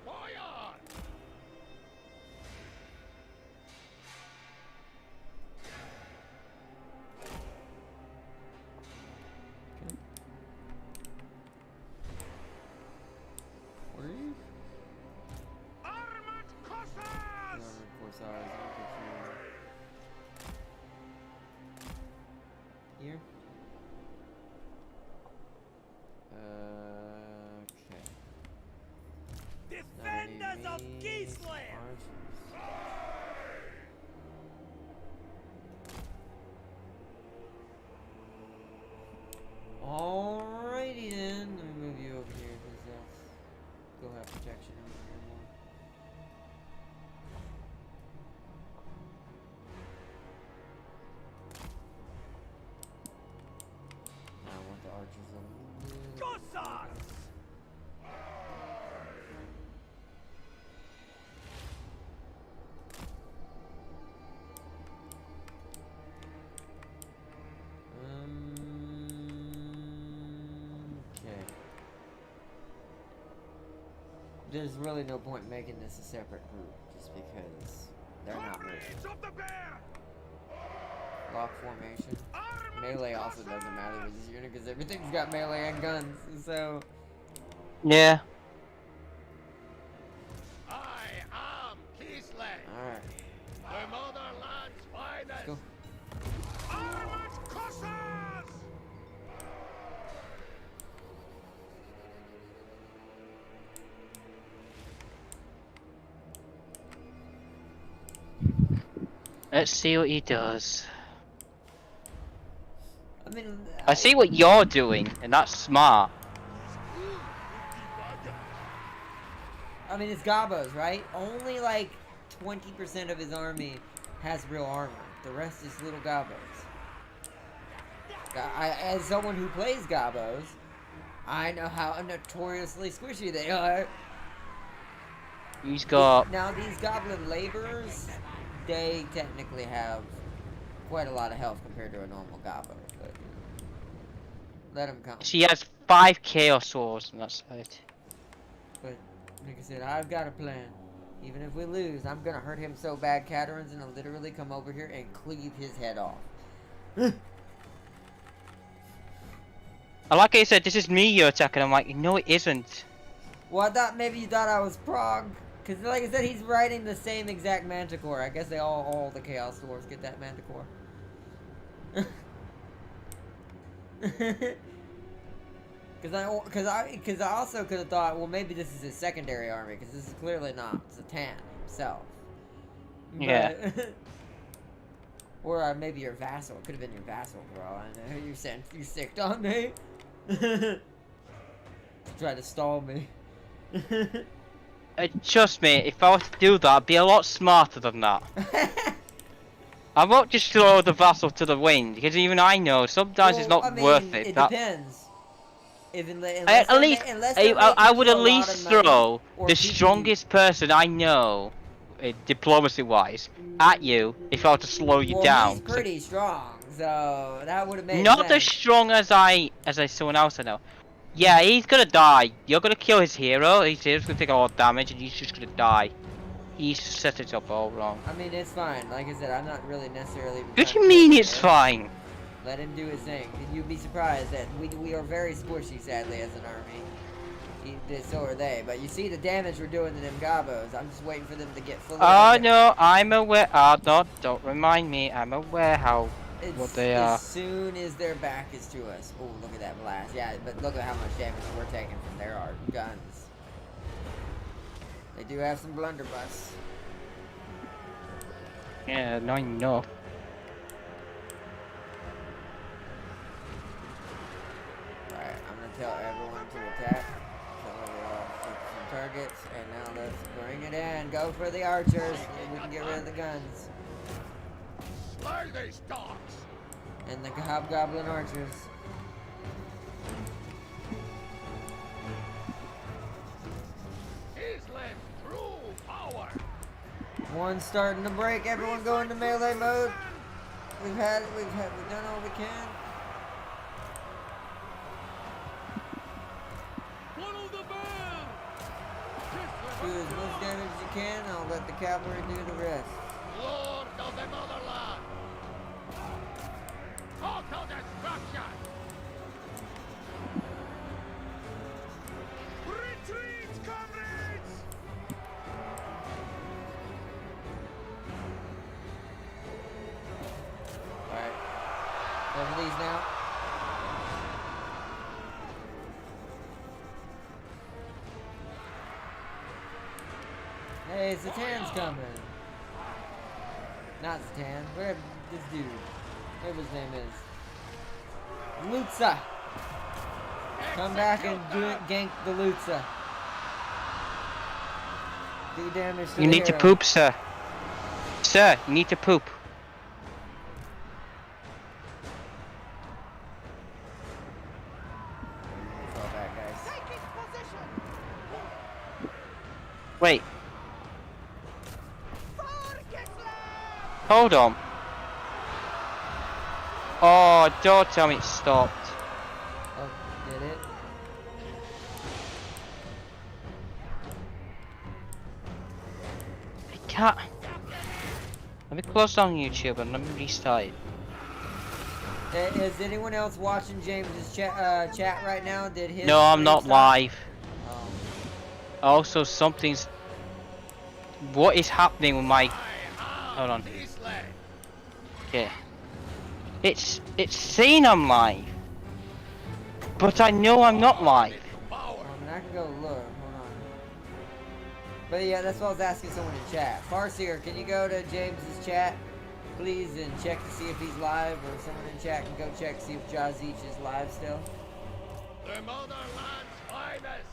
Fire. Okay. Where are you? Armored Corsairs. Armored Corsairs. I'll put you here. Okay. Defenders of Kislev. Alrighty then. Let me move you over here because that's go have protection over here more. I want the archers a little. Cossacks. Okay. There's really no point making this a separate group, just because they're not moving. Courage of the bear. Lock formation. Melee also doesn't matter with this unit because everything's got melee and guns, so... Yeah. I am Kislev. Alright, The motherland's finest. let's go. Armored Let's see what he does. I mean, I see what you're doing, and that's smart. I mean, it's Gabos, right? Only like 20% of his army has real armor. The rest is little Gabos. As someone who plays Gabos, I know how notoriously squishy they are. He's got. Now, these goblin laborers, they technically have quite a lot of health compared to a normal Gabo. But let them come. She has 5 chaos swords on that side. But like I said, I've got a plan. Even if we lose, I'm gonna hurt him so bad, Katarin's gonna literally come over here and cleave his head off. And like I said, this is me you're attacking. I'm like, no, it isn't. Well, I thought maybe you thought I was Prague. Because, like I said, he's riding the same exact Manticore. I guess they all the Chaos Dwarves get that Manticore. Because I also could have thought, well, maybe this is his secondary army. Because this is clearly not Zatan himself. Yeah. Or maybe your vassal. It could have been your vassal, bro. I know you sicked on me. Try to stall me. Trust me, if I were to do that, I'd be a lot smarter than that. I won't just throw the vassal to the wind, because even I know sometimes it's not worth it. It depends. I would at least throw the strongest person I know, diplomacy-wise, at you if I were to slow you down. He's pretty strong, so that would have made Not sense. as strong as someone else I know. Yeah, he's gonna die. You're gonna kill his hero. His hero's gonna take a lot of damage, and he's just gonna die. He's set it up all wrong. I mean, it's fine. Like I said, I'm not really necessarily. What do you mean it's fine? Let him do his thing. You'd be surprised that we are very squishy, sadly, as an army. So are they. But you see the damage we're doing to them Gabos. I'm just waiting for them to get fully. Oh no, I'm aware. No, don't remind me. I'm aware what they are. As soon as their back is to us. Oh, look at that blast. Yeah, but look at how much damage we're taking from their guns. They do have some blunderbuss. Yeah, not enough. Alright, I'm gonna tell everyone to attack. So we all shoot some targets, and now let's bring it in. Go for the archers, so we can get rid of the guns. Slay these dogs! And the hobgoblin archers. Islam's true power! One's starting to break. Everyone go into melee mode. We've done all we can. Follow the bell! Do as much damage as you can. I'll let the cavalry do the rest. Lord of the motherland! Total destruction! Retreat, comrades! Alright. Over these now. Hey, Zatan's coming. Not Zatan. Where this dude? Whatever his name is. Lutza! Come back and gank the Lutza. Do damage to You the need to hero. poop, sir. Sir, you need to poop. Fall back, guys. Wait. Hold on. Oh, don't tell me it stopped. Oh, did it? I can't. Let me close down YouTube and let me restart it. Is anyone else watching James's chat right now? Did his No, I'm stream not stop? live. Oh. Also, something's. What is happening with my? Hold on. Islam! Okay. It's saying I'm live, but I know I'm not live. Power! I mean, I can go look. Hold on. But yeah, that's what I was asking someone in chat. Farseer, can you go to James's chat please, and check to see if he's live, or someone in chat can go check to see if Jazeech is live still. The motherland's finest!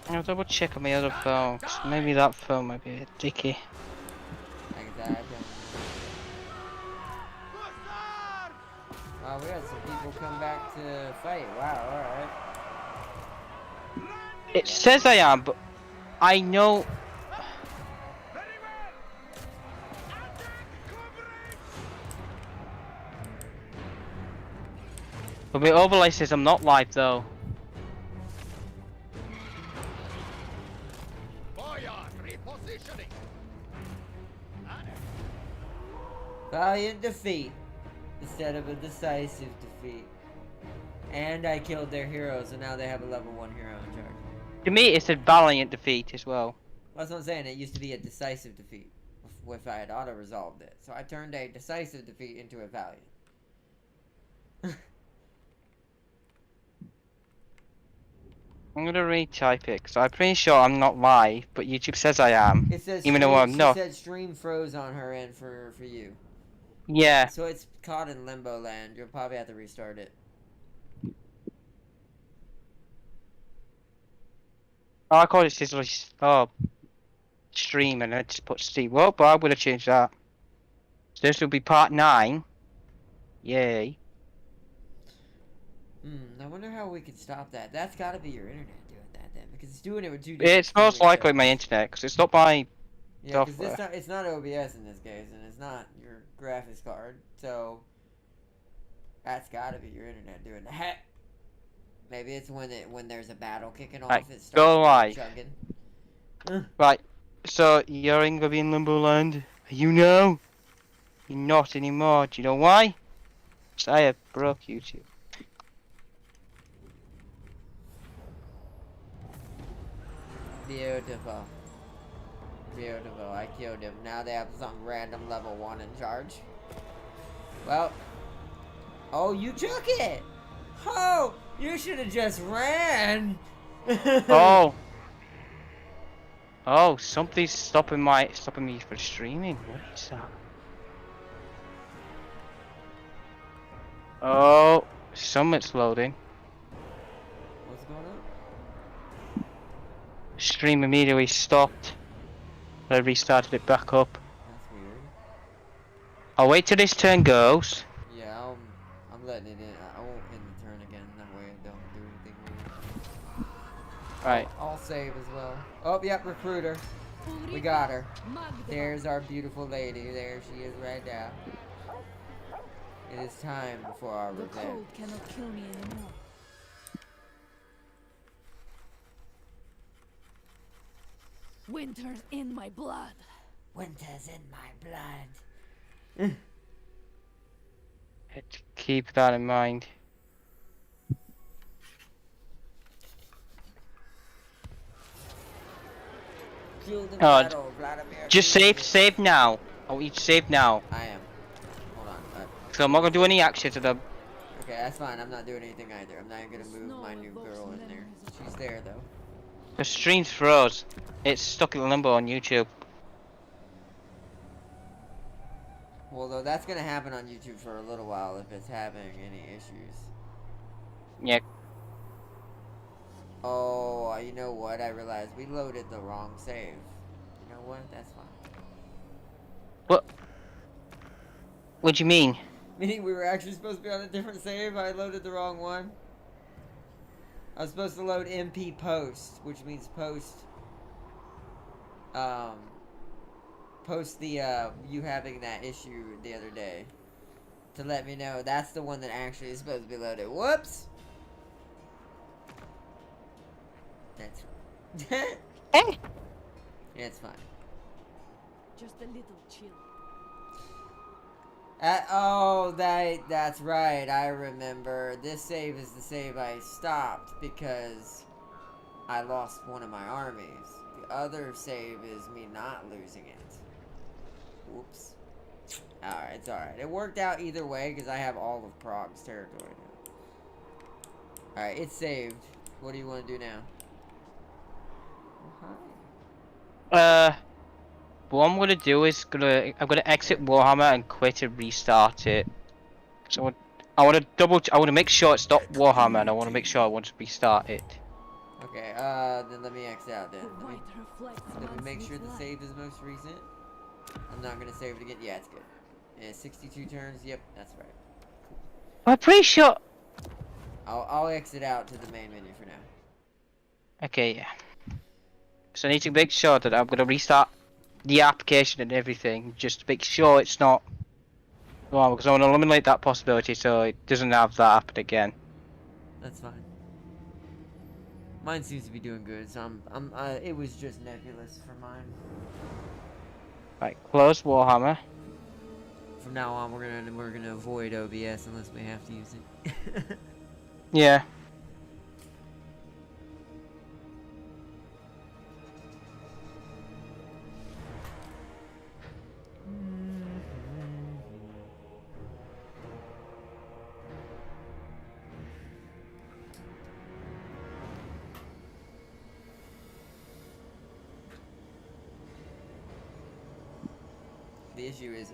I'll double check on my other phone, 'cause maybe that phone might be a bit dicky. Like that. Wow, we had some people come back to fight. Wow, alright. It says I am, but I know. But my overlay says I'm not live though. Boyard repositioning! Valiant defeat instead of a decisive defeat. And I killed their hero, so now they have a level 1 hero in charge. To me, it said valiant defeat as well. That's what I'm saying. It used to be a decisive defeat if I had auto-resolved it. So I turned a decisive defeat into a valiant. I'm gonna retype it because I'm pretty sure I'm not live, but YouTube says I am. It says even though I'm not. She said stream froze on her end for you. Yeah. So it's caught in limbo land. You'll probably have to restart it. Oh, I called it Sizzle. Oh, stream, and I just put Steve. Well, but I would have changed that. So this will be part 9. Yay. I wonder how we could stop that. That's got to be your internet doing that then, because it's doing it with 2 different. It's most likely my internet because it's not my yeah, because software. it's not OBS in this case, and it's not your graphics card. So that's got to be your internet doing that. Maybe it's when there's a battle kicking off. Right, It starts go live. chugging. Right. So you're gonna be in Limbo Land. You know. You're not anymore. Do you know why? Because I have broke YouTube. Beautiful. Beautiful. I killed him. Now they have some random level 1 in charge. Well. Oh, you took it! Oh! You should have just ran! Oh. Oh, something's stopping me from streaming. What is that? Oh, something's loading. What's going on? Stream immediately stopped. I restarted it back up. That's weird. I'll wait till this turn goes. Yeah, I'm letting it in. I won't end the turn again. That way I don't do anything weird. Right. I'll save as well. Oh, yep, recruiter. We got her. There's our beautiful lady. There she is right now. It is time for our The revenge. cold cannot kill me anymore. Winter's in my blood. Winter's in my blood. Keep that in mind. Killed in Oh, battle, Vladimir. Just save now. I want you to save now. I am. Hold on. So I'm not gonna do any action to them. Okay, that's fine. I'm not doing anything either. I'm not gonna move my new girl in there. She's there though. The stream's froze. It's stuck in limbo on YouTube. Well, though, that's gonna happen on YouTube for a little while if it's having any issues. Yeah. Oh, you know what? I realized we loaded the wrong save. You know what? That's fine. What? What do you mean? Meaning we were actually supposed to be on a different save. I loaded the wrong one. I was supposed to load MP post, which means post the you having that issue the other day to let me know that's the one that actually is supposed to be loaded. Whoops. That's Eh? yeah, it's fine. Just a little chill. Oh, that's right. I remember. This save is the save I stopped because I lost one of my armies. The other save is me not losing it. Whoops. Alright, it's alright. It worked out either way because I have all of Prague's territory now. Alright, it's saved. What do you want to do now? Oh, hi. What I'm gonna do is I'm gonna exit Warhammer and quit and restart it. So I want to I want to make sure it's not Warhammer, and I want to make sure I want to restart it. Okay, then let me X out then. Let me make sure the save is most recent. I'm not gonna save it again. Yeah, it's good. Yeah, 62 turns. Yep, that's right. I'm pretty sure. I'll exit out to the main menu for now. Okay, yeah. So I need to make sure that I'm gonna restart the application and everything, just to make sure it's not wrong, because I want to eliminate that possibility so it doesn't have that happen again. That's fine. Mine seems to be doing good, so it was just nebulous for mine. Right, close Warhammer. From now on, we're gonna avoid OBS unless we have to use it. Yeah. The issue is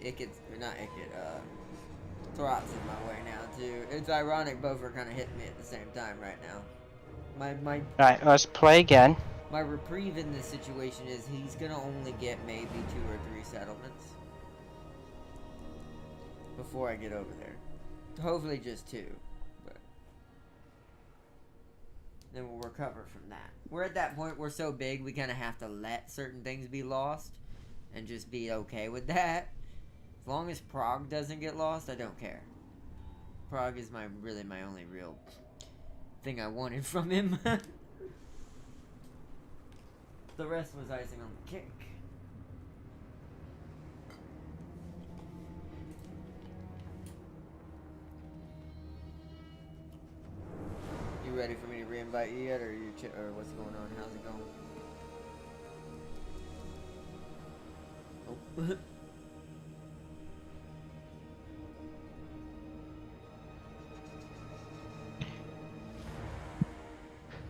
Thrott's in my way now too. It's ironic both are kind of hitting me at the same time right now. Right, let's play again. My reprieve in this situation is he's gonna only get maybe 2 or 3 settlements before I get over there. Hopefully just 2, but then we'll recover from that. We're at that point, we're so big we kind of have to let certain things be lost and just be okay with that. As long as Prague doesn't get lost, I don't care. Prague is really my only real thing I wanted from him. The rest was icing on the cake. You ready for me to re-invite you yet, or or what's going on? How's it going? Oh.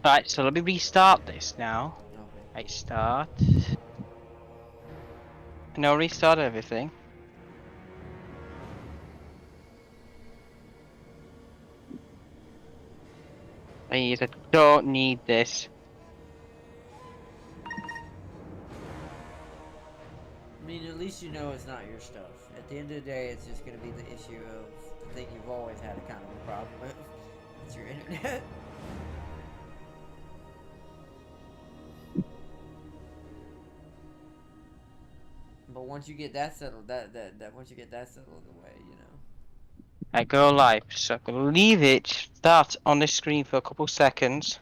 Right, so let me restart this now. Okay. Right, start. And I'll restart everything. I don't need this. I mean, at least you know it's not your stuff. At the end of the day, it's just going to be the issue of the thing you've always had a kind of a problem with. It's your internet. But once you get that settled, once you get that settled away, you know. I go live, so I'm gonna leave it that on the screen for a couple seconds.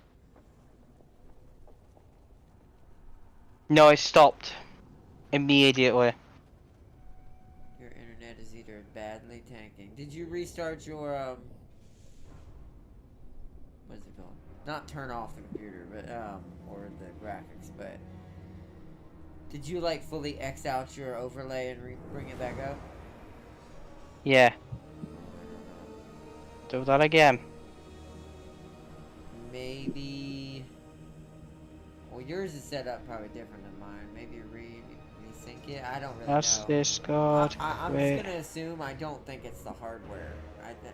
No, it stopped immediately. Your internet is either badly tanking. Did you restart your what's it called? Not turn off the computer, but or the graphics, but did you like fully X out your overlay and bring it back up? Yeah. Do that again. Maybe. Well, yours is set up probably different than mine. Maybe resync it. I don't really That's know. Discord. I'm Wait. just gonna assume. I don't think it's the hardware.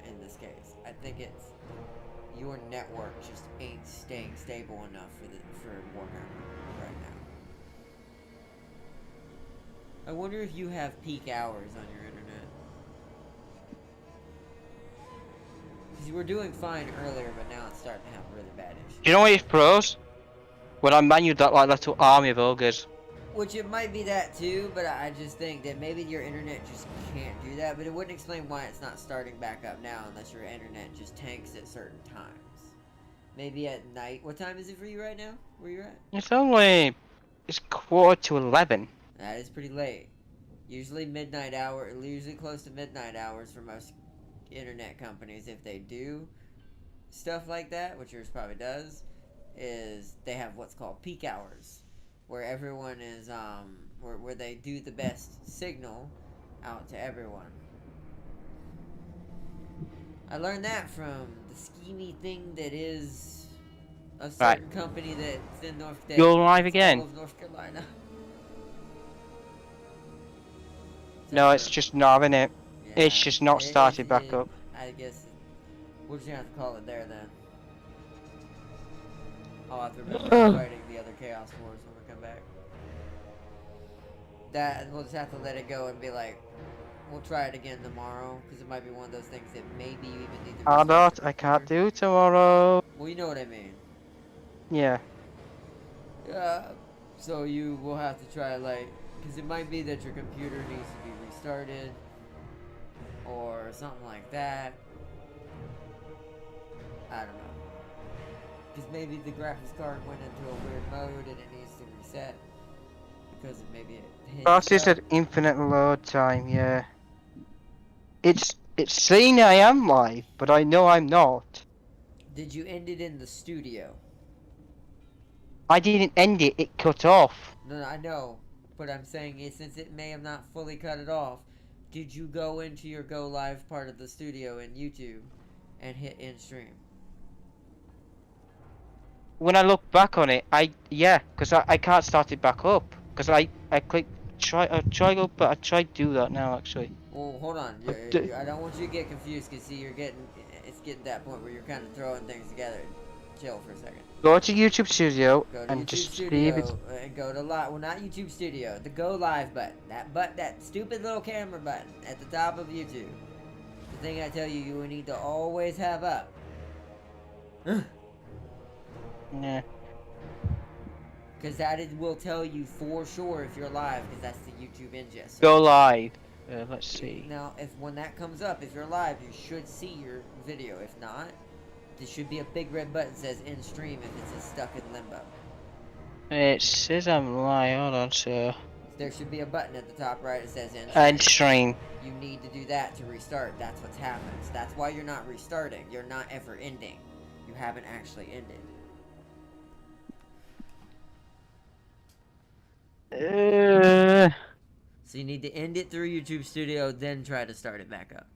In this case, I think it's your network just ain't staying stable enough for Warhammer right now. I wonder if you have peak hours on your internet. Because you were doing fine earlier, but now it's starting to have really bad issues. Do you know what it pros? When I manued that like little army of ogres. Which it might be that too, but I just think that maybe your internet just can't do that. But it wouldn't explain why it's not starting back up now unless your internet just tanks at certain times. Maybe at night. What time is it for you right now? Where you at? It's 11:15. That is pretty late. Usually midnight hour, usually close to midnight hours for most internet companies. If they do stuff like that, which yours probably does, is they have what's called peak hours, where everyone is where they do the best signal out to everyone. I learned that from the schemy thing that is a certain company that's in North Carolina. You're live again? All of North Carolina. No, it's just not in it. Yeah, It's just not started back up. I guess we're just gonna have to call it there then. I'll have to remember fighting the other Chaos Wars when we come back. That we'll just have to let it go and be like, we'll try it again tomorrow because it might be one of those things that maybe you even need to. I can't do tomorrow. Well, you know what I mean. Yeah. So you will have to try because it might be that your computer needs to be restarted or something like that. I don't know. Because maybe the graphics card went into a weird mode and it needs to reset. Because maybe it hit. Oh, it's just an infinite load time, yeah. It's saying I am live, but I know I'm not. Did you end it in the studio? I didn't end it, it cut off. No, I know. But I'm saying since it may have not fully cut it off, did you go into your go live part of the studio in YouTube and hit end stream? When I look back on it, because I can't start it back up. Because I click try go, but I tried to do that now actually. Well, hold on. I don't want you to get confused because see, it's getting to that point where you're kind of throwing things together. Chill for a second. Go to YouTube Studio Go to and YouTube just Studio see if it's. and go to live. Well, not YouTube Studio. The Go Live button. That stupid little camera button at the top of YouTube. The thing I tell you, you need to always have up. Yeah. Because will tell you for sure if you're live, because that's the YouTube ingest. Go live. Let's see. Now, when that comes up, if you're live, you should see your video. If not, there should be a big red button that says end stream if it's stuck in limbo. It says I'm live. Hold on, sir. There should be a button at the top right that says end stream. End stream. You need to do that to restart. That's what's happened. So that's why you're not restarting. You're not ever ending. You haven't actually ended. So you need to end it through YouTube Studio, then try to start it back up.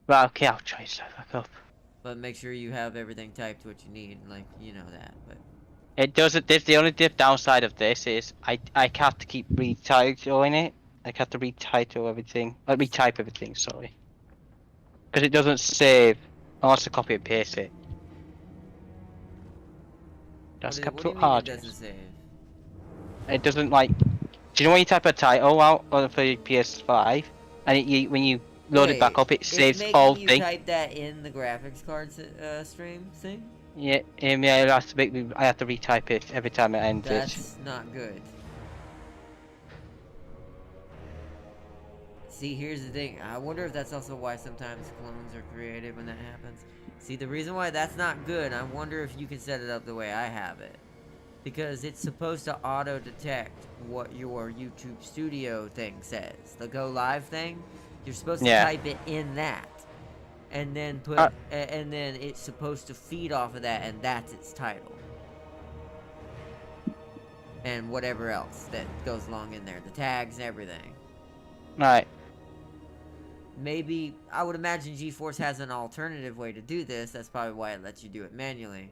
Right, okay, I'll try to start back up. But make sure you have everything typed what you need, like, you know that, but... It doesn't, the only downside of this is, I have to keep retitling it. I have to retitle everything, retype everything, sorry. Because it doesn't save, unless I copy and paste it. That's capital R. It doesn't save? It doesn't do you know when you type a title out on the PS5 and when you load it back up, it saves all things. You type that in the graphics card stream thing? Yeah, it has to make me. I have to retype it every time it ends. That's not good. See, here's the thing. I wonder if that's also why sometimes clones are created when that happens. See, the reason why that's not good, I wonder if you can set it up the way I have it. Because it's supposed to auto-detect what your YouTube Studio thing says. The Go Live thing, you're supposed to type it in that. And then and then it's supposed to feed off of that, and that's its title. And whatever else that goes along in there. The tags and everything. Right. Maybe, I would imagine GeForce has an alternative way to do this. That's probably why it lets you do it manually.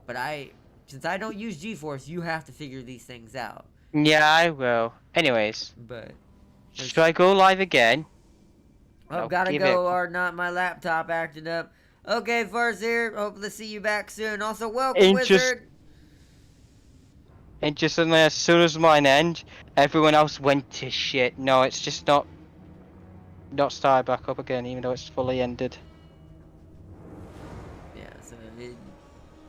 But since I don't use GeForce, you have to figure these things out. Yeah, I will. Anyways. But should I go live again? I've gotta go or not my laptop acting up. Okay, Fars here. Hope to see you back soon. Also, welcome, Wizard. And just as soon as mine end, everyone else went to shit. No, it's just not started back up again, even though it's fully ended. Yeah, so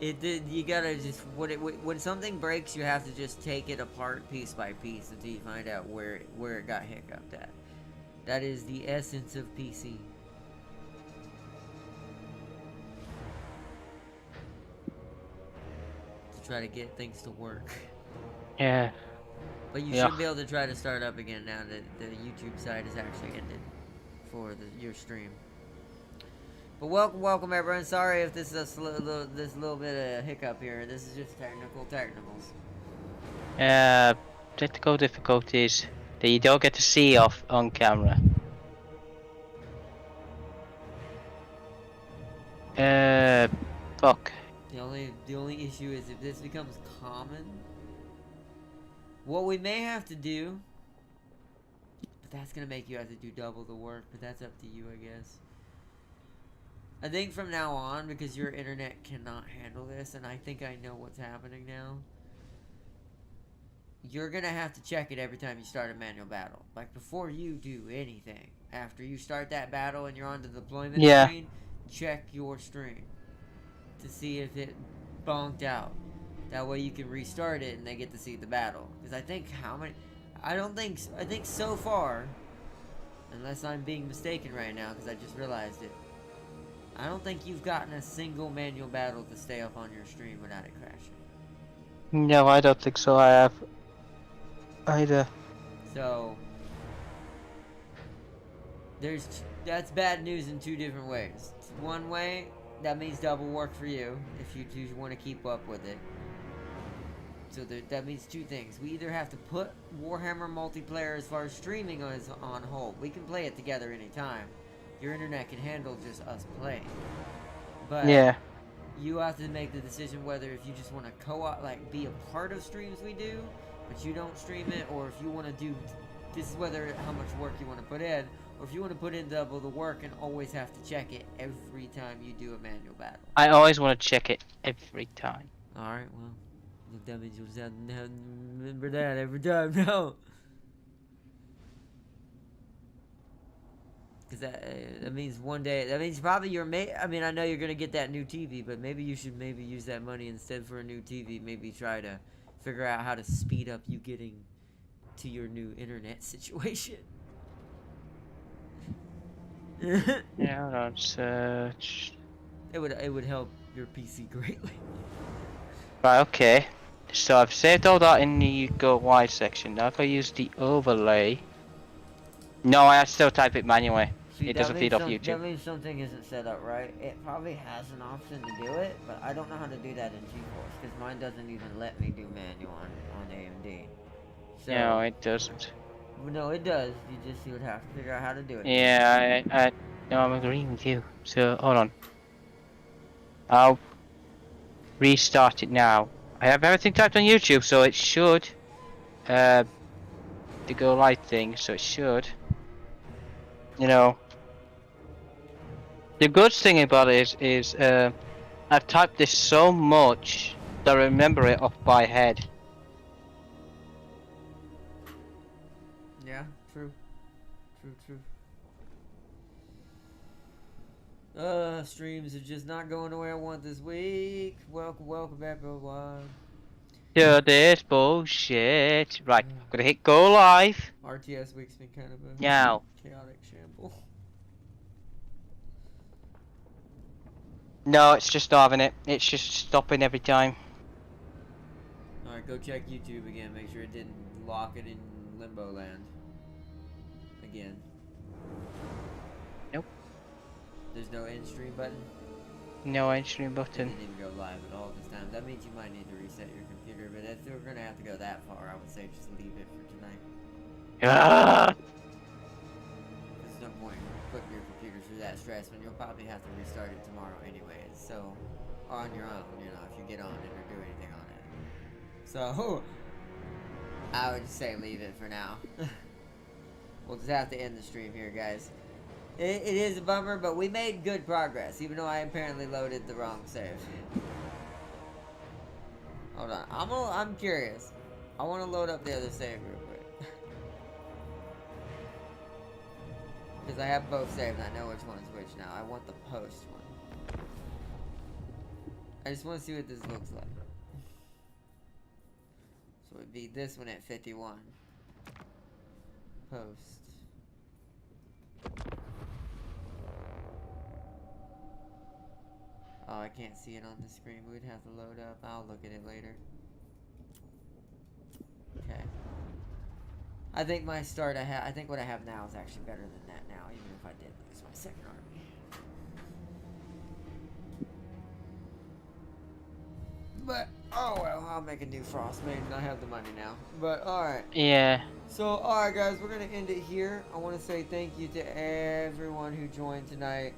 you gotta just when something breaks, you have to just take it apart piece by piece until you find out where it got hiccuped at. That is the essence of PC. To try to get things to work. Yeah. But you should be able to try to start up again now that the YouTube side is actually ended for your stream. But welcome everyone. Sorry if this is this little bit of hiccup here. This is just technicals. Technical difficulties that you don't get to see off on camera. Fuck. The only issue is if this becomes common, what we may have to do, but that's gonna make you have to do double the work, but that's up to you, I guess. I think from now on, because your internet cannot handle this, and I think I know what's happening now, you're gonna have to check it every time you start a manual battle. Like, before you do anything, after you start that battle and you're on the deployment screen, check your stream to see if it bonked out. That way you can restart it and they get to see the battle. Because I think I think so far, unless I'm being mistaken right now because I just realized it, I don't think you've gotten a single manual battle to stay up on your stream without it crashing. No, I don't think so. I have either. So that's bad news in two different ways. One way, that means double work for you if you do want to keep up with it. So that means two things. We either have to put Warhammer multiplayer as far as streaming is on hold. We can play it together anytime. Your internet can handle just us playing. But yeah, you have to make the decision whether if you just want to co-op, like be a part of streams we do, but you don't stream it, or if you want to do, this is whether how much work you want to put in, or if you want to put in double the work and always have to check it every time you do a manual battle. I always want to check it every time. Alright, well, that means you'll just have to remember that every time now. Because that means one day, that means probably I mean, I know you're going to get that new TV, but maybe you should use that money instead for a new TV. Maybe try to figure out how to speed up you getting to your new internet situation. Yeah, hold on, search. It would help your PC greatly. Right, okay. So I've saved all that in the go wide section. Now if I use the overlay, no, I still type it manually. See, It doesn't feed off YouTube. That means something isn't set up right. It probably has an option to do it, but I don't know how to do that in GeForce because mine doesn't even let me do manual on AMD. So, No, it doesn't. No, it does. You would have to figure out how to do it. Yeah, no, I'm agreeing with you. So hold on. I'll restart it now. I have everything typed on YouTube, so it should. The go live thing, so it should. You know. The good thing about it is I've typed this so much that I remember it off by head. Yeah, true. Streams are just not going the way I want this week. Welcome back, everyone. Yeah, this bullshit. Right, I'm gonna hit go live. RTS week's been kind of a Now. chaotic shamble. No, it's just starving it. It's just stopping every time. Alright, go check YouTube again. Make sure it didn't lock it in limbo land. Again. Nope. There's no end stream button? No entry It button. didn't even go live at all this time. That means you might need to reset your computer, but if we're gonna have to go that far, I would say just leave it for tonight. Ah! There's no point putting your computer through that stress when you'll probably have to restart it tomorrow anyways. So, or on your own, you know, if you get on it or do anything on it. So, I would just say leave it for now. We'll just have to end the stream here, guys. It is a bummer, but we made good progress, even though I apparently loaded the wrong save. Hold on, I'm curious. I want to load up the other save real quick. Because I have both saved, and I know which one's which now. I want the post one. I just want to see what this looks like. So it'd be this one at 51. Post. Oh, I can't see it on the screen. We'd have to load up. I'll look at it later. Okay. I think my start I think what I have now is actually better than that now, even if I did lose my second army. But, oh well, I'll make a new Frostmaiden. I have the money now. But, alright. Yeah. So, alright guys, we're going to end it here. I want to say thank you to everyone who joined tonight.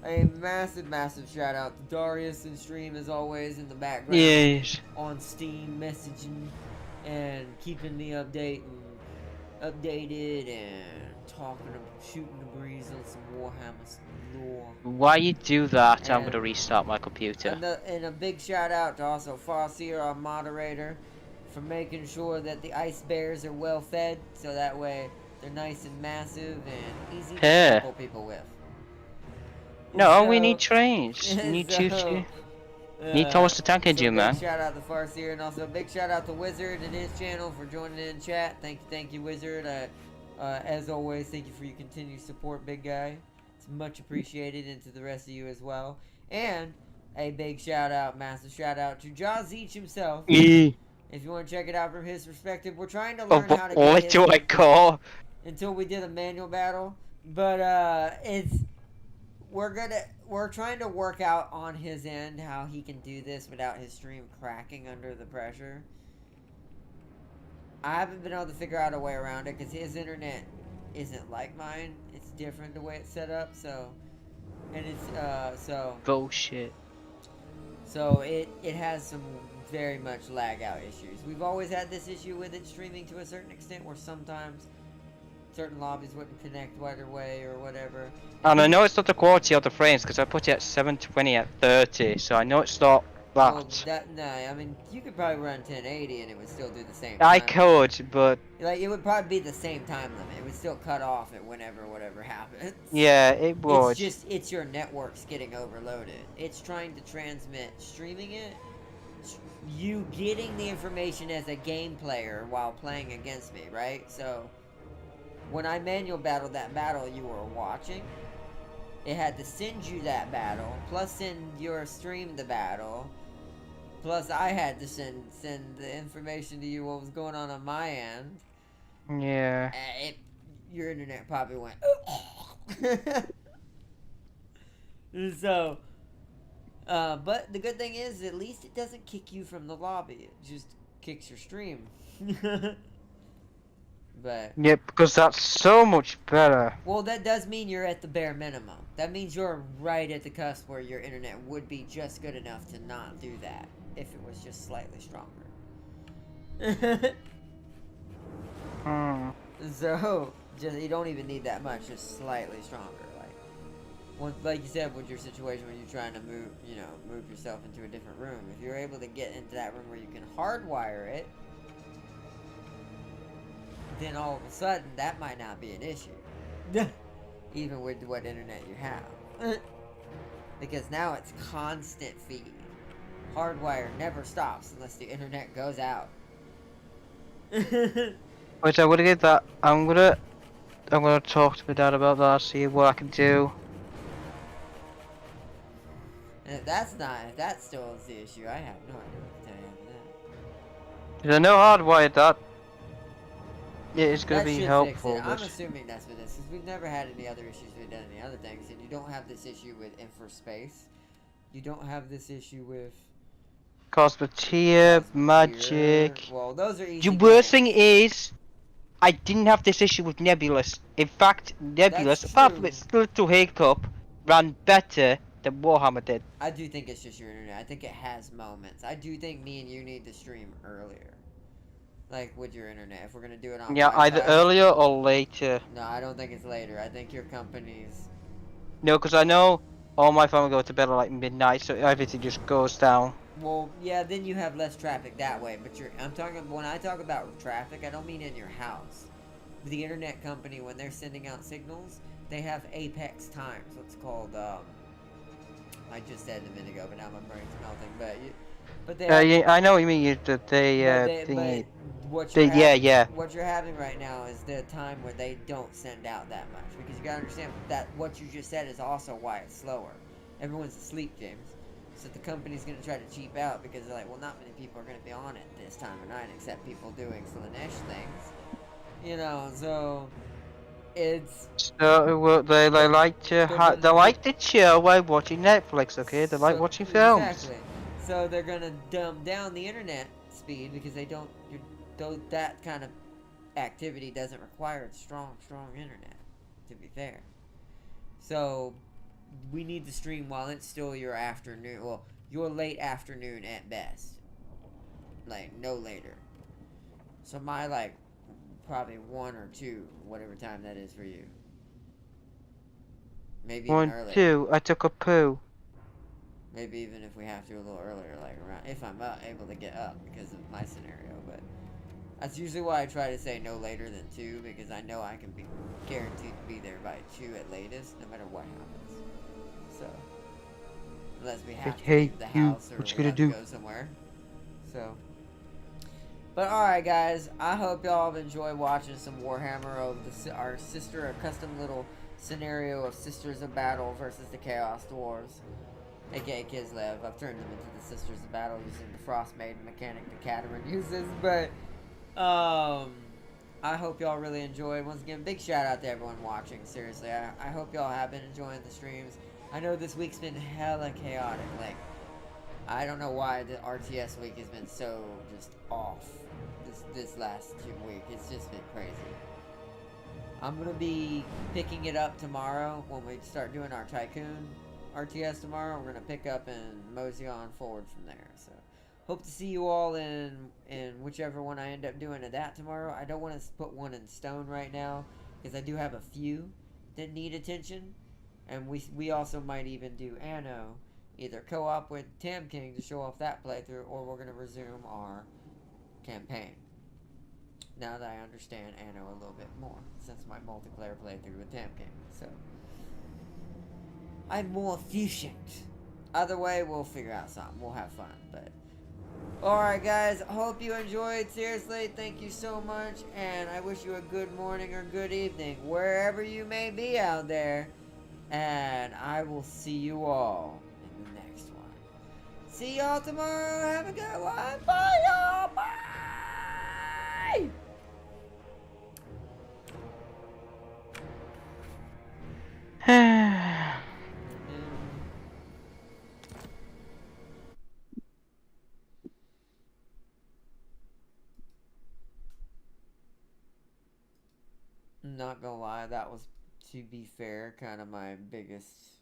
A massive shout out to Darius and stream as always in the background. Yes. On Steam messaging and keeping me updated and shooting the breeze on some Warhammer lore. While you do that, I'm And- gonna restart my computer. And a big shout out to also Farseer, our moderator, for making sure that the ice bears are well fed, so that way they're nice and massive and easy to tackle people with. No, So- we need trains. We need so, need Thomas the Tank Engine, big man. shout out to Farseer, and also a big shout out to Wizard and his channel for joining in chat. Thank you, Wizard. As always, thank you for your continued support, big guy. It's much appreciated, and to the rest of you as well. And a big shout out, massive shout out to Jazeech himself. If you want to check it out from his perspective, we're trying to learn how to get What his do I call? until we did a manual battle, but we're trying to work out on his end how he can do this without his stream cracking under the pressure. I haven't been able to figure out a way around it because his internet isn't like mine. It's different the way it's set up, so Bullshit. So it has some very much lag out issues. We've always had this issue with it streaming to a certain extent where sometimes certain lobbies wouldn't connect right away or whatever. And I know it's not the quality of the frames because I put it at 720 at 30, so I know it's not that. No, I mean, you could probably run 1080 and it would still do the same I time. could, but Like, it would probably be the same time limit. It would still cut off at whatever happens. yeah, it would. It's your network's getting overloaded. It's trying to transmit, streaming it, you getting the information as a game player while playing against me, right? So, when I manual battled that battle you were watching, it had to send you that battle, plus send your stream the battle, plus I had to send the information to you what was going on my end. Yeah. Your internet probably went. So, but the good thing is, at least it doesn't kick you from the lobby. It just kicks your stream. But Yep, because that's so much better. well, that does mean you're at the bare minimum. That means you're right at the cusp where your internet would be just good enough to not do that if it was just slightly stronger. So, just you don't even need that much, just slightly stronger. Like you said, with your situation when you're trying to move yourself into a different room, if you're able to get into that room where you can hardwire it, then all of a sudden that might not be an issue, even with what internet you have, because now it's constant feed. Hardwire never stops unless the internet goes out. Wait, I'm gonna get that. I'm gonna talk to my dad about that. See what I can do. And if that still is the issue, I have no idea what to tell you after that. Cause I know hardwired that. It is gonna That be should helpful. fix it. I'm But assuming that's what this is. We've never had any other issues with any other things, and you don't have this issue with infraspace. You don't have this issue with Cosmetia, Magic. Well, those are easy. The worst games. thing is, I didn't have this issue with Nebulous. In fact, Nebulous, That's apart true. from its little hiccup, ran better than Warhammer did. I do think it's just your internet. I think it has moments. I do think me and you need to stream earlier. Like with your internet, if we're gonna do it on Yeah, either Wi-Fi. earlier or later. No, I don't think it's later. I think your company's. No, because I know all my family go to bed at like midnight, so everything just goes down. Well, yeah, then you have less traffic that way. But when I talk about traffic, I don't mean in your house. The internet company, when they're sending out signals, they have apex times. What's called I just said it a minute ago, but now my brain's melting. But they. Yeah, I know what you mean. What you're having right now is the time where they don't send out that much, because you gotta understand that what you just said is also why it's slower. Everyone's asleep, James. So the company's gonna try to cheap out because they're like, well, not many people are gonna be on it this time of night except people doing Slanesh things. So it's. So well, they like to they like to chill while watching Netflix. Okay, they like watching films. Exactly. So they're gonna dumb down the internet speed because they don't. That kind of activity doesn't require strong internet. To be fair, so we need to stream while it's still your afternoon. Well, your late afternoon at best. Like, no later. So my, like, probably 1 or 2, whatever time that is for you. Maybe even 1, earlier. 2. I took a poo. Maybe even if we have to a little earlier, like around, if I'm able to get up because of my scenario. But that's usually why I try to say no later than 2, because I know I can be guaranteed to be there by 2 at latest, no matter what happens. So, unless we have to leave the house or what you we gonna have do? to go somewhere. So, but alright guys, I hope y'all have enjoyed watching some Warhammer of our sister, a custom little scenario of Sisters of Battle versus the Chaos Dwarves, aka Kislev. I've turned them into the Sisters of Battle using the Frostmaiden mechanic that Caterin uses, but I hope y'all really enjoyed. Once again, big shout out to everyone watching. Seriously, I hope y'all have been enjoying the streams. I know this week's been hella chaotic. Like, I don't know why the RTS week has been so just off this last 2 weeks. It's just been crazy. I'm gonna be picking it up tomorrow when we start doing our Tycoon RTS tomorrow. We're gonna pick up and mosey on forward from there. So, hope to see you all in whichever one I end up doing of that tomorrow. I don't want to put one in stone right now because I do have a few that need attention, and we also might even do Anno, either co-op with Tam King to show off that playthrough, or we're gonna resume our campaign. Now that I understand Anno a little bit more since my multiplayer playthrough with Tam King, so I'm more efficient. Either way, we'll figure out something. We'll have fun, but. Alright guys, hope you enjoyed. Seriously, thank you so much, and I wish you a good morning or good evening, wherever you may be out there, and I will see you all in the next one. See y'all tomorrow, have a good one, bye y'all, bye! Not gonna lie, that was, to be fair, kind of my biggest